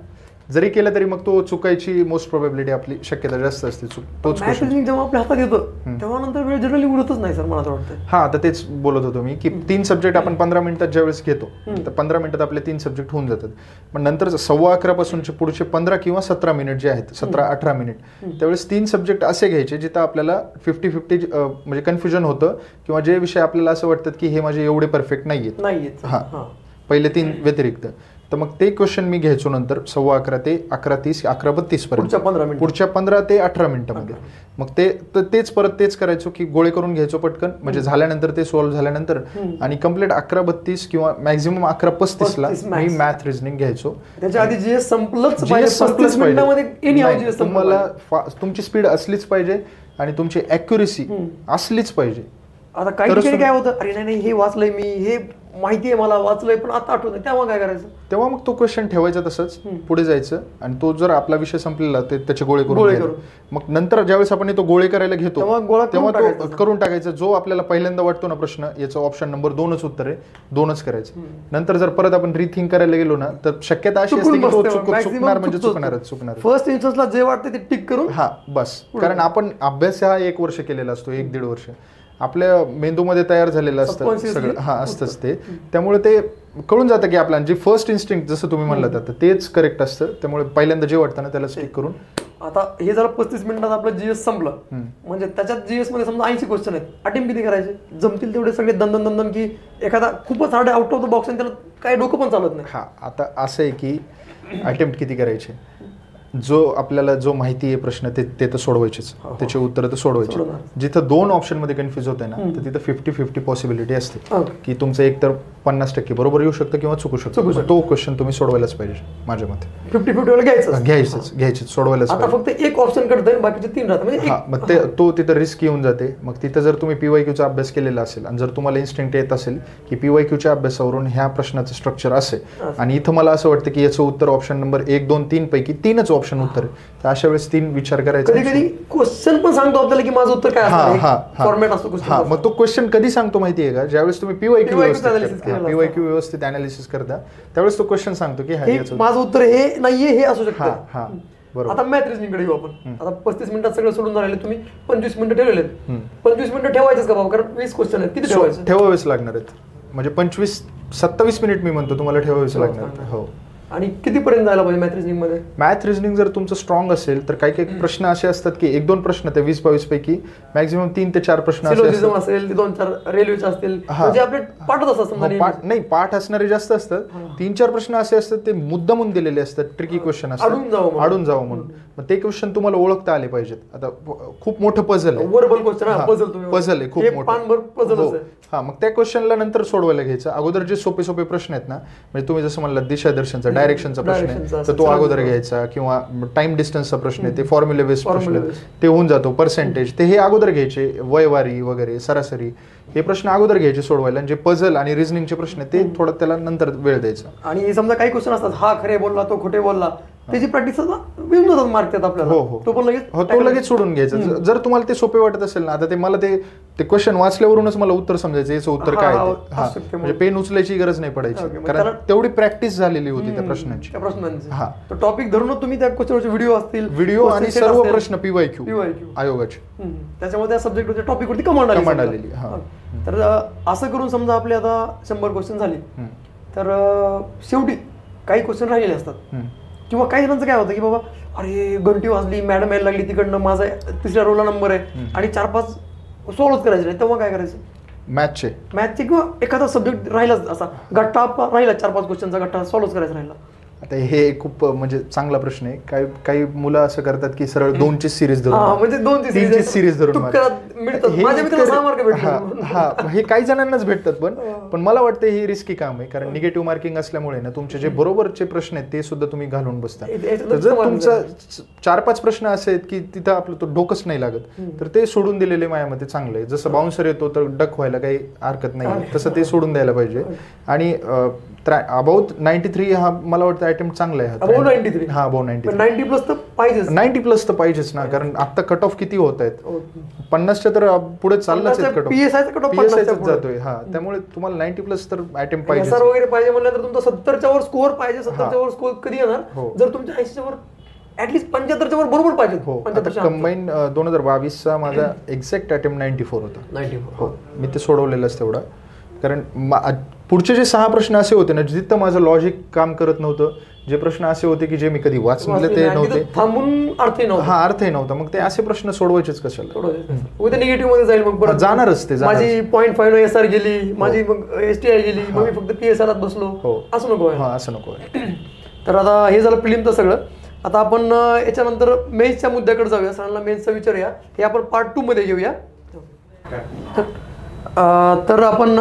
जरी केलं तरी मग तो चुकायची मोस्ट प्रोबॅबिलिटी आपली शक्यता जास्त असते. तोच जेव्हा आपल्या हातात येतो तेव्हा नंतर वेळ जनरली उरतच नाही सर मला असं वाटतं. हा आता तेच बोलत होतो मी की 3 सब्जेक्ट आपण 15 मिनिटात ज्यावेळेस घेतो तर 15 मिनिटात आपले 3 सब्जेक्ट होऊन जातात. पण नंतर 11:15 पासूनचे पुढचे 15 किंवा 17 मिनिट जे आहेत 17-18 मिनिट त्यावेळेस 3 सब्जेक्ट असे घ्यायचे जिथं आपल्याला 50-50 म्हणजे कन्फ्युजन होतं किंवा जे विषय आपल्याला असं वाटतं की हे माझे एवढे परफेक्ट नाहीयेत. हा पहिले 3 व्यतिरिक्त. तर मग ते क्वेश्चन मी घ्यायचो नंतर 11:15 ते 11:30 11:32 पर्यंत पुढच्या 15 ते 18 मिनिटांमध्ये. मग तेच परत तेच करायचो की गोळे करून घ्यायचो पटकन म्हणजे झाल्यानंतर ते सॉल्व्ह झाल्यानंतर आणि कम्प्लीट 11:32 किंवा मॅक्झिमम 11:35 ला मी मॅथ रिझनिंग घ्यायचो. त्याच्या आधी जीएस संपलंच पाहिजे. तुम्हाला तुमची स्पीड असलीच पाहिजे आणि तुमची ॲक्युरेसी असलीच पाहिजे. आता काही ठिकाणी काय होतं, अरे नाही हे वाचलंय मी, हे माहिती आहे मला, वाचलंय पण आता आठवत नाही, तेव्हा काय करायचं? तेव्हा मग तो क्वेश्चन ठेवायचा तसंच पुढे जायचं आणि तो जर आपला विषय संपलेला ते त्याचे गोळे करून मग नंतर ज्यावेळेस आपण तो गोळे करायला घेतो तेव्हा तो करून टाकायचा. जो आपल्याला पहिल्यांदा वाटतो ना प्रश्न याचा ऑप्शन नंबर 2च उत्तर आहे 2च करायचं. नंतर जर परत आपण रिथिंक करायला गेलो ना तर शक्यता अशी असते की तो चुकणार म्हणजे चुकणारच. फर्स्ट इन्स्टन्सला जे वाटतं ते टिक करून हा बस. कारण आपण अभ्यास हा 1 वर्ष केलेला असतो 1-1.5 वर्ष आपल्या मेंदूमध्ये तयार झालेलं असतं सगळं. हा असतंच ते. त्यामुळे ते कळून जातं की आपला जे फर्स्ट इन्स्टिंक्ट जसं तुम्ही म्हणलं जातं तेच करेक्ट असतं. त्यामुळे पहिल्यांदा जे वाटतं ना त्याला स्टिक करून. आता हे जरा 35 मिनिटात आपलं जीएस संपलं म्हणजे त्याच्यात जीएस मध्ये समजा 80 क्वेश्चन आहेत, अटेम्प्ट किती करायचे? जमतील तेवढे सगळे दंदन की एखादा खूपच hard out of the box आणि त्याला काही डोकं पण चालत नाही. हा आता असं आहे की अटेम्प्ट किती करायचे, जो आपल्याला जो माहिती आहे प्रश्न ते तर सोडवायचेच, त्याचे उत्तर तर सोडवायचे. जिथं 2 ऑप्शन मध्ये कन्फ्युज होत आहे ना तर तिथं 50-50 पॉसिबिलिटी असते की तुमचं एक तर 50% बरोबर येऊ शकतं किंवा चुकू शकतो. तो क्वेश्चन तुम्ही सोडवायलाच पाहिजे माझ्या मते. 50-50 घ्यायचंच सोडवायलाच पाहिजे. फक्त एक ऑप्शन कडतं बाकीचे 3 राहतात म्हणजे मग ते तो तिथं रिस्क येऊन जाते. मग तिथं जर तुम्ही पीवायक्यूचा अभ्यास केलेला असेल आणि जर तुम्हाला इन्स्टिंक्ट येत असेल की पीवायक्यूच्या अभ्यासावरून ह्या प्रश्नाचं स्ट्रक्चर असेल आणि इथं मला असं वाटतं की याचं उत्तर ऑप्शन नंबर 1, 2, 3 पैकी 3च ऑप्शन उत्तर आहे तर अशा वेळेस 3 विचार करायचा. कधी क्वेश्चन पण सांगतो आपल्याला की माझं उत्तर काय फॉर्मॅट असतो. मग तो क्वेश्चन कधी सांगतो माहितीये का? ज्यावेळेस तुम्ही पीवायक्यू व्यवस्थित अनालिसिस करता त्यावेळेस तो क्वेश्चन सांगतो की माझं उत्तर हे नाहीये हे असू शकतं. आता मॅथ रिझनिंग कडे येऊ आपण. आता 35 मिनिटात सगळं सोडून झालेले, तुम्ही 25 मिनिटं ठेवलेले. 25 मिनिटं ठेवायचेच का बाबा? कारण 20 क्वेश्चन आहेत, किती ठेवायचे? ठेवावेच लागणार आहेत. म्हणजे 27 मिनिट मी म्हणतो तुम्हाला ठेवावेच लागणार. हो. आणि कितीपर्यंत जायला पाहिजे मॅथ रिझनिंग मध्ये? मॅथ रिझनिंग जर तुमचं स्ट्रॉंग असेल तर काही प्रश्न असे असतात की 1-2 प्रश्न ते 20-22 पैकी मॅक्झिमम 3 ते 4 प्रश्न असेल, 2-4 रेल्वेचे असतील, म्हणजे आपले पाठच असतात. नाही पाठ असणारे जास्त असतात. 3-4 प्रश्न असे असतात ते मुद्दामून दिलेले असतात, ट्रिकी क्वेश्चन असतात, अडून जावं म्हणून. मग ते क्वेश्चन तुम्हाला ओळखता आले पाहिजेत. आता खूप मोठं पझल आहे, पझल आहे खूप मोठं. हा मग त्या क्वेश्चनला नंतर सोडवायला घ्यायचं. अगोदर जे सोपे प्रश्न आहेत ना, म्हणजे तुम्ही जसं म्हणला दिशादर्शनचा डायरेक्शनचा प्रश्न आहे तर तो अगोदर घ्यायचा, किंवा टाइम डिस्टन्सचा प्रश्न आहे ते फॉर्म्युला बेस्ड प्रश्न ते होऊन जातो. पर्सेंटेज ते हे अगोदर घ्यायचे, वयवारी वगैरे सरासरी हे प्रश्न अगोदर घ्यायचे सोडवायला. जे पझल आणि रिझनिंगचे प्रश्न ते थोडं त्याला नंतर वेळ द्यायचा. आणि समजा काही क्वेश्चन असतात, हा खरे बोलला तो खोटे बोलला, त्याची प्रॅक्टिस मार्क देतात आपल्याला. तो पण लगेच सोडून घ्यायचं. जर तुम्हाला ते सोपे वाटत असेल ना, आता ते मला ते क्वेश्चन वाचल्यावरूनच मला उत्तर समजायचं याचं उत्तर काय आहे. म्हणजे पेन उचलायची गरज नाही पडायची, कारण तेवढी प्रॅक्टिस झालेली होती त्या प्रश्नांची. हा टॉपिक धरून तुम्ही त्या क्वेश्चनचे व्हिडिओ आणि सर्व प्रश्न पीवायक्यू आयोगाचे, त्याच्यामध्ये त्या सब्जेक्टवरच्या टॉपिकवरती कमांड आलेली. तर असं करून समजा आपले आता 100 क्वेश्चन झाले, तर शेवटी काही क्वेश्चन राहिलेले असतात. किंवा काही जणांचं काय होतं की बाबा अरे घंटी वाजली, मॅडम यायला लागली तिकडनं, माझा 3ऱ्या रोला नंबर आहे आणि 4-5 सॉल्व्ह करायचे, तेव्हा काय करायचं? मॅथचे किंवा एखादा सब्जेक्ट राहिला, असा गट्टा राहिला, 4-5 क्वेश्चनचा गट्टा सॉल्व्ह करायचा राहिला, आता हे खूप म्हणजे चांगला प्रश्न आहे. काही काही मुलं असं करतात की सरळ 2ची सिरीज धरून म्हणजे 2ची तीनची सिरीज धरून हे काही जणांनाच भेटतात. पण मला वाटतं हे रिस्की काम आहे, कारण निगेटिव्ह मार्किंग असल्यामुळे ना तुमचे जे बरोबरचे प्रश्न आहेत ते सुद्धा तुम्ही घालून बसता. तर जर तुमचा 4-5 प्रश्न असे आहेत की तिथं आपलं तो डोकंच नाही लागत, तर ते सोडून दिलेले माझ्यामध्ये चांगलं आहे. जसं बाउन्सर येतो तर डक व्हायला काही हरकत नाही, तसं ते सोडून द्यायला पाहिजे. आणि अबाउट 93 हा मला वाटतं अटेम्प्ट चांगला आहे. अबाउट 93 हा अबाउट 90 90 प्लस तर पाहिजेच. 90 प्लस तर पाहिजेच ना, कारण आता कट ऑफ किती होत आहेत, 50च्या तर पुढे चाललाच आहे. कट ऑफ PSI जातोय. हा, त्यामुळे तुम्हाला 90 प्लस तर अटेम्प्ट पाहिजे वगैरे पाहिजे म्हणलं तर तुमचा 70च्या वर स्कोअर पाहिजे. 70च्या वर स्कोअर कधी येणार, जर तुमच्या 80च्या वर ऍटलीस्ट 75च्या वर बरोबर पाहिजे. आता कंबाईन 2022चा माझा एक्झॅक्ट अटेम्प्ट 94 होता. 94 मी ते सोडवलेलंच तेवढा, कारण पुढचे जे 6 प्रश्न असे होते ना जिथं माझं लॉजिक काम करत नव्हतं, जे प्रश्न असे होते की जे मी कधी वाचले ते नव्हते, थांबून अर्थही नव्हता. अर्थही नव्हता, मग ते असे प्रश्न सोडवायचेच कशाला. उद्या निगेटिव्ह मध्ये जाईल, मग जाणारच ते. माझी 0.5 SR गेली, माझी मग STI गेली, मग मी फक्त PSR बसलो. असं नको असं नको. तर आता हे झालं फिल्मचं सगळं. आता आपण याच्यानंतर मेन्सच्या मुद्द्याकडे जाऊया. सरांना मेन्सचा विचारूया, हे आपण पार्ट 2 मध्ये घेऊया. तर आपण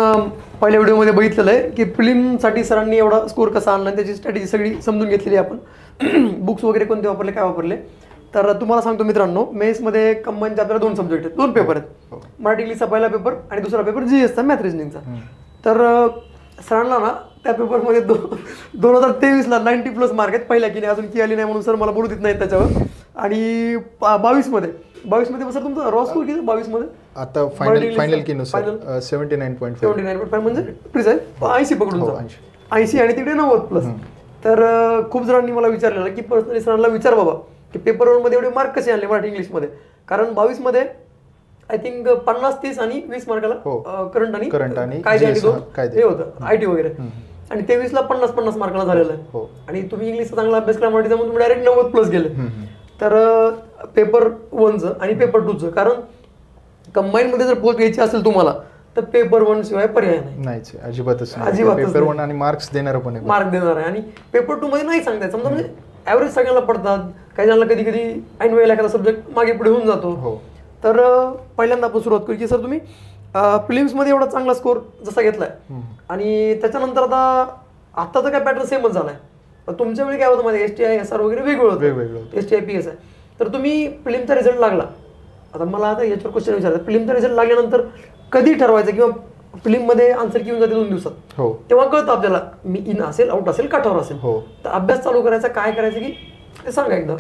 पहिल्या व्हिडिओमध्ये बघितलेलं आहे की फिल्मसाठी सरांनी एवढा स्कोर कसा आणला, त्याची स्ट्रॅटेजी सगळी समजून घेतलेली आहे आपण. बुक्स वगैरे कोणते वापरले, काय वापरले. तर तुम्हाला सांगतो मित्रांनो, मेन्समध्ये कंबाईनचे आपल्याला 2 सब्जेक्ट आहेत, 2 पेपर आहेत. मराठी इंग्लिशचा पहिला पेपर आणि दुसरा पेपर GSचा मॅथ रिजनिंगचा. तर सरांना ना त्या पेपरमध्ये 2023ला 90 प्लस मार्क आहेत. पहिल्या की नाही अजून की आली नाही म्हणून सर मला बोलू देत नाहीत त्याच्यावर. आणि 22मध्ये सर तुमचा रॉ स्कोर किती 22मध्ये आता फायनल की नुसार 79.5 म्हणजे प्रिसाइज 80 पकडून 80 आणि तिकडे 90 प्लस. तर खूप जणांनी मला विचारलेलं की पर्सनली सरांना विचार बाबा की पेपर 1 मध्ये एवढे मार्क कसे आणले मराठी इंग्लिशमध्ये, कारण 22मध्ये आय थिंक 50-30 आणि 20 मार्काला करंट आणि कायदे हे होतं IT वगैरे. आणि 23ला 50-50 मार्काला झालेलं आहे. आणि तुम्ही इंग्लिशचा चांगला अभ्यास केला मराठीचा, म्हणून तुम्ही डायरेक्ट 90 प्लस गेले. तर पेपर 1चं आणि पेपर 2चं, कारण कंबाईन मध्ये जर पोस्ट घ्यायची असेल तुम्हाला तर पेपर 1 शिवाय पर्याय नाही. अजिबातच पेपर 1 आणि मार्क्स देणार पण आहे, मार्क देणार आहे. आणि पेपर 2 मध्ये नाही सांगताय. समजा म्हणजे ऍव्हरेज सगळ्यांना पडतात, काही जणांना कधी कधी ऐन वेळेला एखादा सब्जेक्ट मागे पुढे होऊन जातो. तर पहिल्यांदा आपण सुरुवात करू की सर तुम्ही फिल्म्समध्ये एवढा चांगला स्कोर जसा घेतलाय, आणि त्याच्यानंतर आता तर काय पॅटर्न सेमच झालाय. तुमच्या वेळी काय होतं माझे STI SR वगैरे वेगवेगळं होतं, STI PSI. तर तुम्ही फिल्मचा रिझल्ट लागला. आता मला आता याच्यावर क्वेश्चन विचारायचा, फिल्मचा रिझल्ट लागल्यानंतर कधी ठरवायचं, किंवा फिल्ममध्ये आन्सर की येऊन जाते 2 दिवसात, तेव्हा कळतं आपल्याला मी इन असेल, आउट असेल, काठावर असेल. तर अभ्यास चालू करायचा, काय करायचं की ते सांगा एकदा.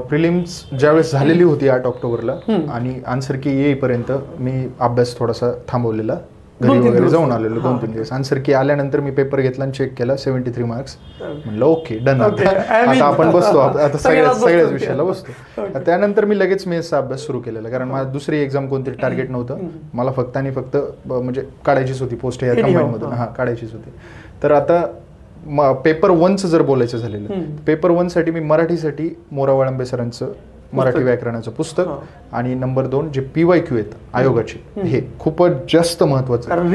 प्रिलिम्स ज्यावेळेस झालेली होती 8 ऑक्टोबरला आणि आन्सर की येईपर्यंत मी अभ्यास थोडासा थांबवलेला, घरी वगैरे जाऊन आलेलो 2-3 दिवस. आन्सर की आल्यानंतर मी पेपर घेतला आणि चेक केला, 73 मार्क्स. म्हणलं ओके डन, आता आपण बसतो, आता सगळ्याच विषयाला बसतो. त्यानंतर मी लगेच मेन्सचा अभ्यास सुरू केलेला, कारण मला दुसरी एक्झाम कोणतरी टार्गेट नव्हतं. मला फक्त आणि फक्त म्हणजे काढायचीच होती पोस्ट या कंबाईनमधून, काढायचीच होती. तर आता पेपर 1चं जर बोलायचं झालेलं, पेपर 1 साठी मी मराठीसाठी मोरा वाळंबे सरांचं मराठी व्याकरणाचं पुस्तक आणि नंबर 2 जे PYQ आहेत आयोगाचे, हे खूपच जास्त महत्वाचं.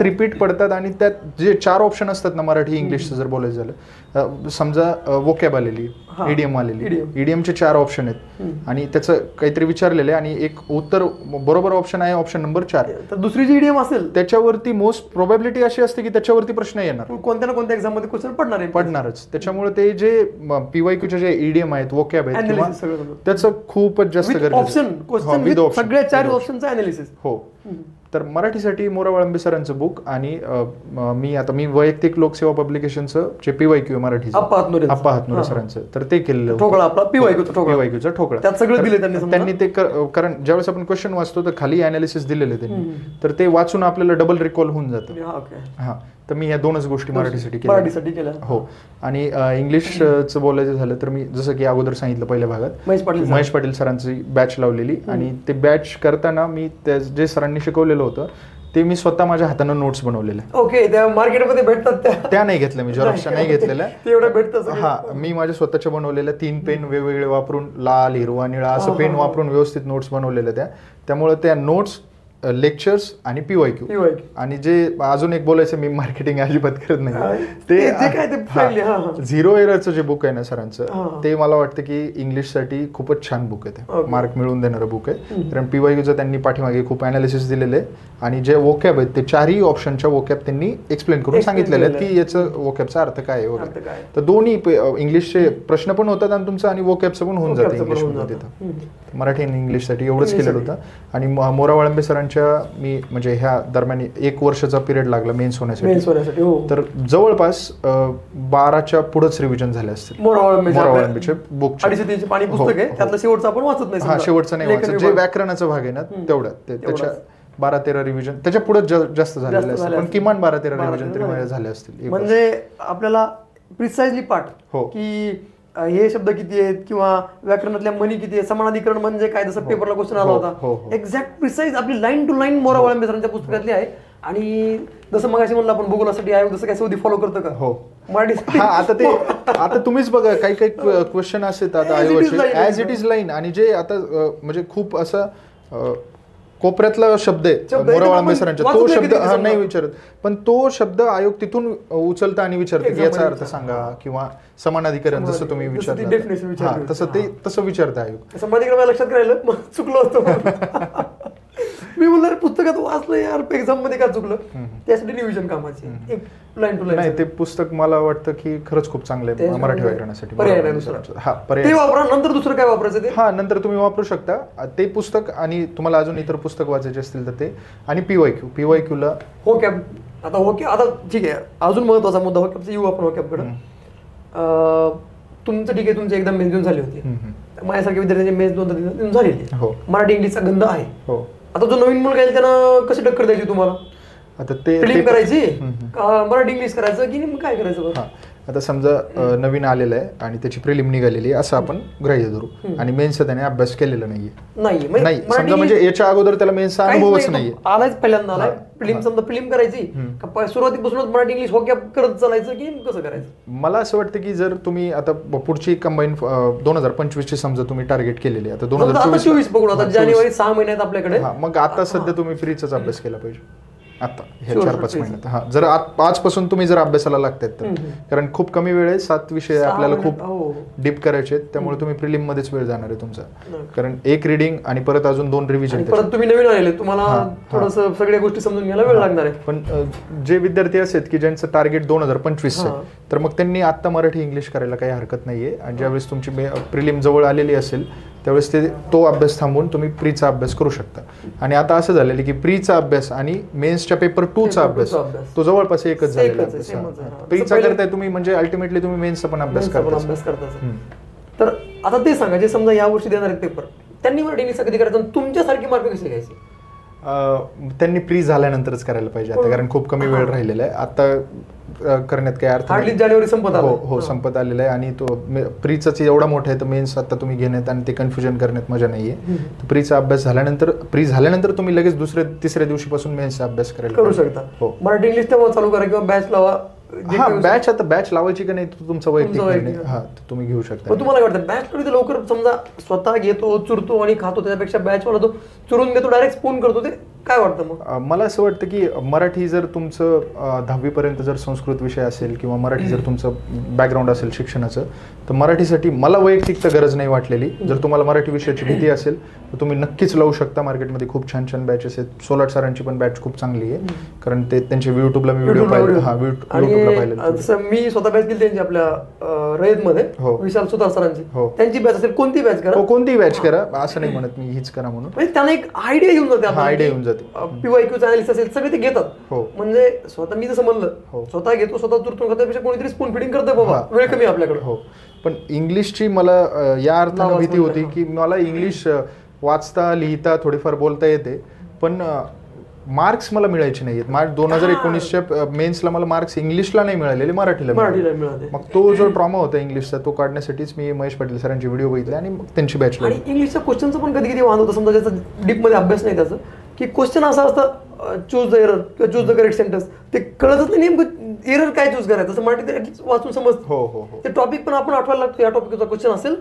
रिपीट पडतात आणि त्यात जे 4 ऑप्शन असतात ना मराठी इंग्लिशचं जर बोलायचं झालं, समजा वोकॅब आलेली, इडियम आलेली, इडियमचे 4 ऑप्शन आहेत आणि त्याचं काहीतरी विचारलेलं आहे आणि एक उत्तर बरोबर ऑप्शन आहे ऑप्शन नंबर 4. तर दुसरी जी इडियम असेल त्याच्यावरती मोस्ट प्रोबॅबिलिटी अशी असते की त्याच्यावरती प्रश्न येणार, कोणत्या ना कोणत्या एक्झाम मध्ये क्वेश्चन पडणारच. त्याच्यामुळे ते जे PYQचे जे इडियम आहेत, वोकॅब आहेत, त्याचं खूपच जास्त गरजेचं सगळ्या 4 ऑप्शनचं अनालिसिस. तर मराठीसाठी मोरा वाळंबे सरांचं बुक आणि मी वैयक्तिक लोकसेवा पब्लिकेशनचं जे PYQ मराठीचं अप्पा हातनुरे सरांचं, तर ते केलेलं PYQचा ठोकळा. त्यात सगळं दिलं त्यांनी ते, कारण ज्यावेळेस आपण क्वेश्चन वाचतो तर खाली अनालिसिस दिलेले त्यांनी, तर ते वाचून आपल्याला डबल रिकॉल होऊन जातं. तर मी या 2च गोष्टी मराठीसाठी केल्या. हो. आणि इंग्लिशचं बोलायचं झालं तर मी जसं की अगोदर सांगितलं पहिल्या भागात महेश पाटील सरांची बॅच लावलेली, आणि ते बॅच करताना मी जे सरांनी शिकवलेलं होतं ते मी स्वतः माझ्या हातानं नोट्स बनवलेल्या. ओके. त्या मार्केटमध्ये भेटतात त्या नाही घेतल्या मी, झेरॉक्सच्या नाही घेतलेल्या, तेवढं भेटतं. हा, मी माझ्या स्वतःच्या बनवलेल्या 3 पेन वेगवेगळे वापरून, लाल, हिरवा, निळा असं पेन वापरून व्यवस्थित नोट्स बनवलेल्या त्यामुळे त्या नोट्स लेक्चर्स आणि PYQ. आणि जे अजून एक बोलायचं, मी मार्केटिंग अजिबात करत नाही, ते झिरो एररचं जे बुक आहे ना सरांचं, ते मला वाटतं की इंग्लिशसाठी खूपच छान बुक आहे, ते मार्क मिळवून देणारं बुक आहे. कारण PYQचं त्यांनी पाठीमागे खूप अनालिसिस दिलेलं आहे आणि जे वोकॅब आहेत ते चारही ऑप्शनच्या वोकॅब त्यांनी एक्सप्लेन करून सांगितलेलं आहे की याचं वोकॅबचा अर्थ काय आहे वगैरे. तर दोन्ही इंग्लिशचे प्रश्न पण होतात आणि तुमचं आणि वोकॅबचं पण होऊन जातं इंग्लिशमध्ये. तिथं मराठी आणि इंग्लिशसाठी एवढंच केलेलं होतं. आणि मोरा वाळंबे सरांच्या मी म्हणजे ह्या दरम्यान 1 वर्षाचा पिरियड लागला मेन्स होण्यासाठी. तर जवळपास 12च्या पुढेच रिव्हिजन झाले असतील मोरा वाळंबेचे बुक. शेवटचं नाही वाचत, जे व्याकरणाचा भाग आहे ना तेवढ्यात त्याच्या 12-13 रिव्हिजन, त्याच्या पुढे जास्त झालेले असतील, पण किमान 12-13 रिव्हिजन तरी झाले असतील. म्हणजे आपल्याला प्रिसाइजली पाठ की हे शब्द किती आहेत किंवा व्याकरणातल्या म्हणी किती आहेत, समानाधिकरण म्हणजे काय, जसं पेपरला क्वेश्चन आला होता, एक्झॅक्ट प्रिसाइज आपली लाईन टू लाईन मोरा वाळंबे सरांच्या पुस्तकातली आहे. आणि जसं मगाशी म्हणलं आपण भूगोलासाठी आयोग जसं काय सौदी फॉलो करतं का, हो मराठी. आता तुम्हीच बघा, काही क्वेश्चन असतात आता आयोगाचे ऍज इट इज लाईन, आणि जे आता म्हणजे खूप असं कोपऱ्यातला शब्द आहे मोरा वाळंबे सरांचा, तो शब्द नाही विचारत, पण तो शब्द आयोग तिथून उचलता आणि विचारते की याचा अर्थ सांगा, किंवा समानाधिकरण जसं तुम्ही विचारलं तसं विचारतं आयोग. समानाधिकरण लक्षात राहिलं, मग चुकलं होतं. मी बोलणार पुस्तकात वाचलं यार, एक्झाम मध्ये का चुकलं, त्यासाठी रिव्हिजन कामाची एक लाईन टू लाईन. नाही, ते पुस्तक मला वाटतं की खरंच खूप चांगलं आहे मराठी व्याकरणासाठी. पर्याय नाही दुसरा. हा पर्याय वापरा, नंतर दुसरं काय वापरायचं ते नंतर तुम्ही वापरू शकता ते पुस्तक. आणि तुम्हाला अजून इतर पुस्तक वाचायचे असतील तर ते. आणि PYQ ला होकॅब. आता ठीक आहे, अजून महत्वाचा मुद्दा होकॅबचा येऊ आपण होकॅबकडे. तुमचं ठीक आहे, तुमची एकदम मेन्स देऊन झाली होती, माझ्यासारख्या विद्यार्थ्यांची मेन्स 2 देऊन झालेली, मराठी इंग्लिशचा गंध आहे. आता जो नवीन मुलगा येईल त्यांना कशी टक्कर द्यायची तुम्हाला? आता ते फिल्म करायची, मराठी इंग्लिश करायचं की काय करायचं? आता समजा नवीन आलेलं आहे आणि त्याची प्रिलिम निघालेली आहे असं आपण ग्राह्य धरू, आणि मेन्सचा त्याने अभ्यास केलेला नाही, समजा म्हणजे याच्या अगोदर त्याला मेन्सचा अनुभवच नाहीये, आलाच पहिल्यांदा आलाय, फिल्म करायची, सुरुवातीपासूनच मराठी इंग्लिश होकॅब करत चालायचं की कसं करायचं? मला असं वाटतं की जर तुम्ही आता पुढची कंबाईन 2025 ची समजा तुम्ही टार्गेट केलेली, आता 2024 बघू, आता जानेवारी 6 महिन्यात आपल्याकडे, मग आता सध्या तुम्ही फ्रीचाच अभ्यास केला पाहिजे आता ह्या 4-5 महिन्यात. जर आजपासून तुम्ही जर अभ्यासाला लागतात तर, कारण खूप कमी वेळ आहे, 7 विषय आपल्याला खूप डीप करायचे आहेत, त्यामुळे तुम्ही प्रिलिम मध्येच वेळ जाणार आहे तुमचा. कारण 1 रीडिंग आणि परत अजून 2 रिव्हिजन, परत तुम्ही नवीन आलेले, तुम्हाला थोडंसं सगळ्या गोष्टी समजून घ्यायला वेळ लागणार आहे. पण जे विद्यार्थी असतात की ज्यांचं टार्गेट 2025 आहे, तर मग त्यांनी आता मराठी इंग्लिश करायला काही हरकत नाहीये. आणि ज्यावेळेस तुमची प्रिलिम जवळ आलेली असेल त्यावेळेस तो अभ्यास थांबवून तुम्ही प्रीचा अभ्यास करू शकता. आणि आता असं झालेलं की प्रीचा अभ्यास आणि मेन्सच्या पेपर 2चा अभ्यास तो जवळपास एकच झालेला आहे. प्रीचा करताय तुम्ही म्हणजे अल्टिमेटली तुम्ही मेन्सचा पण अभ्यास करता. तर आता ते सांगा, जे समजा या वर्षी देणार आहेत पेपर, त्यांनी मराठी इंग्लिश कधी करायचं, तुमच्यासारखी मार्क कशी घ्यायची? त्यांनी प्री झाल्यानंतरच करायला पाहिजे आता, कारण खूप कमी वेळ राहिलेला आहे आता करण्यात काही अर्थ नाही. जानेवारी संपत हो संपत आलेला आहे. आणि तो प्रीचाच एवढा मोठा आहे तर मेन्स आता तुम्ही घेण्यात आणि ते कन्फ्युजन करण्यात मजा नाहीये. प्रीचा अभ्यास झाल्यानंतर, प्री झाल्यानंतर तुम्ही लगेच 2-3 दिवशीपासून मेन्सचा अभ्यास करायला करू शकता. हो, मराठी इंग्लिश तेव्हा चालू करा किंवा बॅच लावा. बॅच आता बॅच लावायची का नाही तुमचा वैयक्तिक तुम्ही घेऊ शकता. तुम्हाला काय वाटतं, बॅच लावली तर लवकर समजा स्वतः घेतो, चुरतो आणि खातो, त्याच्यापेक्षा बॅच वाला तो चुरून घेतो, डायरेक्ट स्पून करतो, ते काय वाटतं मग? मला असं वाटतं की मराठी जर तुमचं 10वी पर्यंत जर संस्कृत विषय असेल किंवा मराठी जर तुमचं बॅकग्राऊंड असेल शिक्षणाचं, तर मराठीसाठी मला वैयक्तिक तर गरज नाही वाटलेली. जर तुम्हाला मराठी विषयाची भीती असेल तर तुम्ही नक्कीच लावू शकता. मार्केटमध्ये खूप छान छान बॅचेस आहेत. सोलाट सरांची पण बॅच खूप चांगली आहे, कारण ते त्यांचे युट्यूबला मी व्हिडिओ पाहिले. मी स्वतः बॅच केली त्यांची आपल्या रयतमध्ये, विशाल सुतार सरांची. त्यांची बॅच असेल, कोणती बॅच करा, कोणती बॅच करा, असं नाही म्हणत मी हीच करा म्हणून. त्यांना एक आयडिया येऊन जाते, आयडिया येऊन जाते. PYQ अनालिसिस असेल सगळे ते घेतात. म्हणजे स्वतः मी जसं म्हणलं, स्वतः घेतो, स्वतः चुरतून खाण्यापेक्षा कोणीतरी स्पून फिडिंग करतं, बाबा वेळ कमी आपल्याकडे. हो, पण इंग्लिशची मला या अर्थानं भीती होती की मला इंग्लिश वाचता लिहिता थोडीफार बोलता येते, पण मार्क्स मला मिळायचे नाहीयेत. 2019च्या मेन्सला मला मार्क्स इंग्लिशला नाही मिळालेले, मराठीला मिळाले. मग तो जो ट्रॉमा होता इंग्लिशचा तो काढण्यासाठीच मी महेश पाटील सरांचे व्हिडिओ बघितले आणि मग त्यांची बॅच लावली. इंग्लिशच्या क्वेश्चनचं पण कधी कधी वाद होतं, समजा ज्याचा डीपमध्ये अभ्यास नाही त्याचं, की क्वेश्चन असा असतं, चूज द एरर किंवा चूज द करेक्ट सेंटेन्स, ते कळतच नाही नेमकं एरर काय चूज करायचं. असं मराठीत वाचून समजतं. ते टॉपिक पण आपण आठवायला लागतो, या टॉपिकचा क्वेश्चन असेल,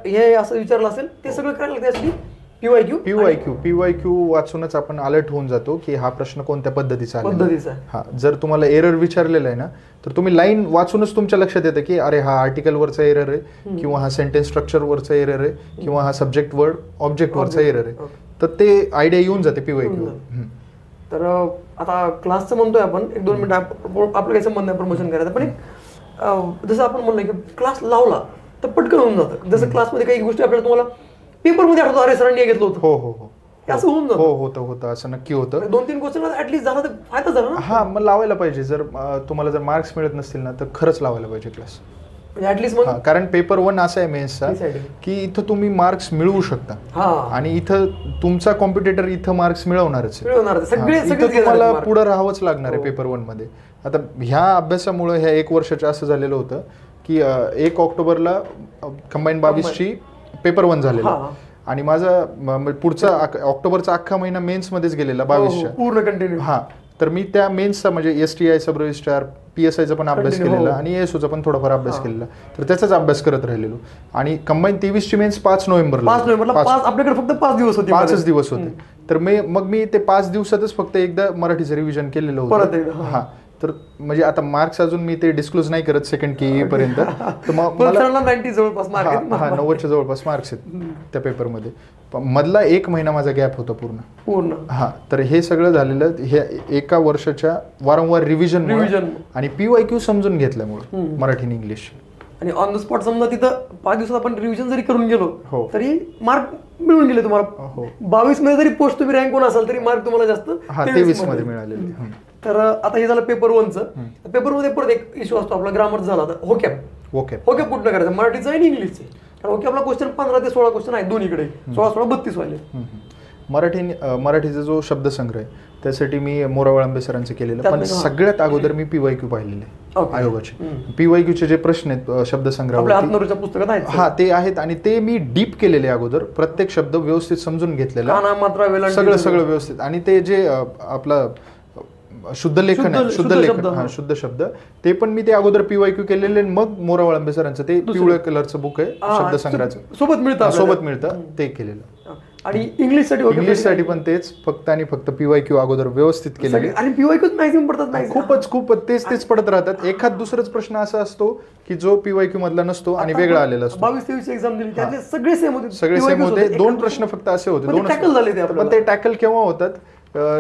हे असं विचारलं असेल, ते सगळं करायला लागतं. त्यासाठी PYQ वाचूनच आपण अलर्ट होऊन जातो की हा प्रश्न कोणत्या पद्धतीचा आहे. हा, जर तुम्हाला एरर विचारलेला आहे ना, तर तुम्ही लाईन वाचूनच तुमच्या लक्षात येतं की अरे हा आर्टिकल वरचा एरर आहे, किंवा हा सेंटेन्स स्ट्रक्चर वरचा एरर आहे, किंवा हा सब्जेक्ट वर्ड ऑब्जेक्ट वरचा एरर आहे. तर ते आयडिया येऊन जाते PYQ. तर आता क्लासचं म्हणतोय आपण, 1-2 मिनिट आपलं काही संबंध नाही प्रमोशन करायचं, पण जसं आपण म्हणलं की क्लास लावला तर पटकन होऊन जातं. जसं क्लासमध्ये काही गोष्टी आपल्याला तुम्हाला पेपरमध्ये आठवतो, अरे सरांनी घेतलं होतं, हो असं होऊन जातं. होतं असं नक्की होतं. 2-3 क्वेश्चन ऍटलीस्ट झाला तर फायदा झाला ना. हा, मग लावायला पाहिजे. जर तुम्हाला जर मार्क्स मिळत नसतील ना, तर खरंच लावायला पाहिजे क्लास. ऍटलीस्ट मग कारण पेपर 1 असा आहे मेन्सचा की इथं तुम्ही मार्क्स मिळवू शकता, आणि इथं तुमचा कॉम्पिटिटर इथं मार्क्स मिळवणारच आहे. तुम्हाला पुढे राहावंच लागणार आहे पेपर 1 मध्ये. आता ह्या अभ्यासामुळे ह्या 1 वर्षाचं असं झालेलं होतं की 1 ऑक्टोबरला कंबाईन 22ची पेपर 1 झालेला, आणि माझा पुढचा ऑक्टोबरचा अख्खा महिना मेन्स मध्येच गेलेला 22च्या पूर्ण कंटिन्यू. हा, तर मी त्या मेन्सचा म्हणजे STI सब रजिस्ट्रार PSIचा पण अभ्यास केलेला, आणि ASOचा पण थोडाफार अभ्यास केलेला. तर त्याचाच अभ्यास करत राहिलेलो. आणि कंबाईन 23ची मेन्स 5 नोव्हेंबरला आपल्याकडे फक्त 5 दिवस होते. 5च दिवस होते. तर मग मी ते 5 दिवसातच फक्त एकदा मराठीचं रिव्हिजन केलेलं होतं. हा, तर म्हणजे आता मार्क्स अजून मी ते डिस्क्लोज नाही करत सेकंड KE पर्यंत. तर मग 90 जवळपास मार्क आहेत. 90च्या जवळपास मार्क्स आहेत त्या पेपरमध्ये. मधला 1 महिना माझा गॅप होता पूर्ण. हा, तर हे सगळं झालेलं हे एका वर्षाच्या वारंवार रिव्हिजन आणि PYQ समजून घेतल्यामुळे मराठी आणि इंग्लिश. आणि ऑन द स्पॉट समजा तिथं 5 दिवसात आपण रिव्हिजन जरी करून गेलो तरी मार्क मिळून गेले तुम्हाला. 22 मध्ये जरी पोस्ट तुम्ही रँक 1 असाल तरी मार्क तुम्हाला जास्त 23 मध्ये मिळालेले. तर आता हे झालं पेपर 1चं. पेपर मध्ये परत एक इश्यू असतो आपला ग्रामर झाला. होकॅप कुठं करायचं, मराठीचं आणि इंग्लिशचं. कारण होकॅपला क्वेश्चन 15 ते 16 क्वेश्चन आहेत दोन्हीकडे, 16 32 वाले. मराठीचा जो शब्दसंग्रह आहे त्यासाठी मी मोरावळंबे सरांचं केलेलं, पण सगळ्यात अगोदर मी PYQ पाहिलेले आयोगाचे. PYQचे जे प्रश्न आहेत शब्दसंग्रह पुस्तकात आहेत, हा ते आहेत, आणि ते मी डीप केलेले अगोदर. प्रत्येक शब्द व्यवस्थित समजून घेतलेला, सगळं व्यवस्थित. आणि ते जे आपलं शुद्ध लेखन आहे, शुद्ध शब्द, ते पण मी ते अगोदर PYQ केलेले. मग मोरावळंबे सरांचं ते पिवळ्या कलरचं बुक आहे शब्दसंग्रहाचं, सोबत मिळतं ते केलेलं. आणि इंग्लिशसाठी पण तेच, फक्त आणि फक्त PYQ अगोदर व्यवस्थित केलेले. आणि PYQ मॅक्सिमम पडतात, खूपच तेच पडत राहतात. एखाद दुसराच प्रश्न असा असतो की जो PYQ मधला नसतो आणि वेगळा आलेला असतो. 22-23 एक्झाम दिली त्यातले सगळे सेम होते. 2 प्रश्न फक्त असे होते, पण ते टॅकल केव्हा होतात,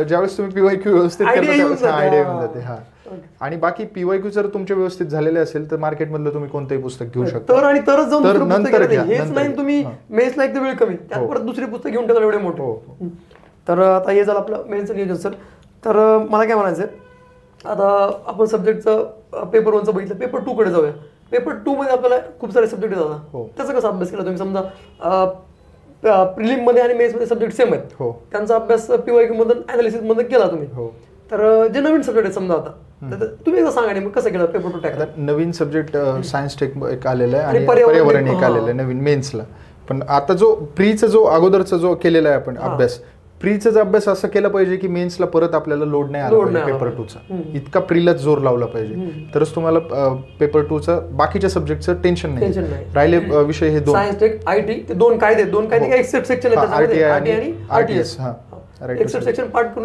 ज्यावेळेस तुम्ही PYQ व्यवस्थित करता आयडिया येऊन जाते. हा, आणि बाकी PYQ जर तुमचे व्यवस्थित झालेले असेल तर मार्केटमधलं तुम्ही कोणतंही पुस्तक घेऊ शकता. तर नंतर हेच नाही तुम्ही मेन्सला एक वेळ कमी, त्यात परत दुसरी पुस्तक घेऊन टाकलं एवढे मोठे. तर आता हे झालं आपलं मेन्सचं नियोजन सर. तर मला काय म्हणायचं, आता आपण सब्जेक्टचं पेपर 1चं बघितलं, पेपर 2 कडे जाऊया. पेपर 2 मध्ये आपल्याला खूप सारे सब्जेक्ट येतात. त्याचा कसा अभ्यास केला तुम्ही? समजा प्रिलिम मध्ये आणि मेन्स मध्ये सब्जेक्ट सेम आहेत, त्यांचा अभ्यास PYQ मधून अनालिसिस मध्ये केला तुम्ही. तर जे नवीन सब्जेक्ट आहेत समजा आता, तुम्ही एकदा सांगा मग कसं केलं पेपर 2 टॅकल? नवीन सब्जेक्ट सायन्स टेक एक आलेला आहे आणि पर्यावरण एक आलेलं आहे नवीन मेन्सला. पण आता जो प्रीचा जो अगोदरचा जो केलेला आहे आपण अभ्यास, प्रीचा अभ्यास असं केला पाहिजे की मेन्सला परत आपल्याला लोड नाही आला पेपर 2चा. इतका प्रीलाच जोर लावला पाहिजे, तरच तुम्हाला पेपर 2चा बाकीच्या सब्जेक्टचं टेन्शन नाही राहिले. विषय हे 2 सायन्स टेक IT ते 2 कायदे एक्सेप्ट सेक्शन RTI आणि RTS.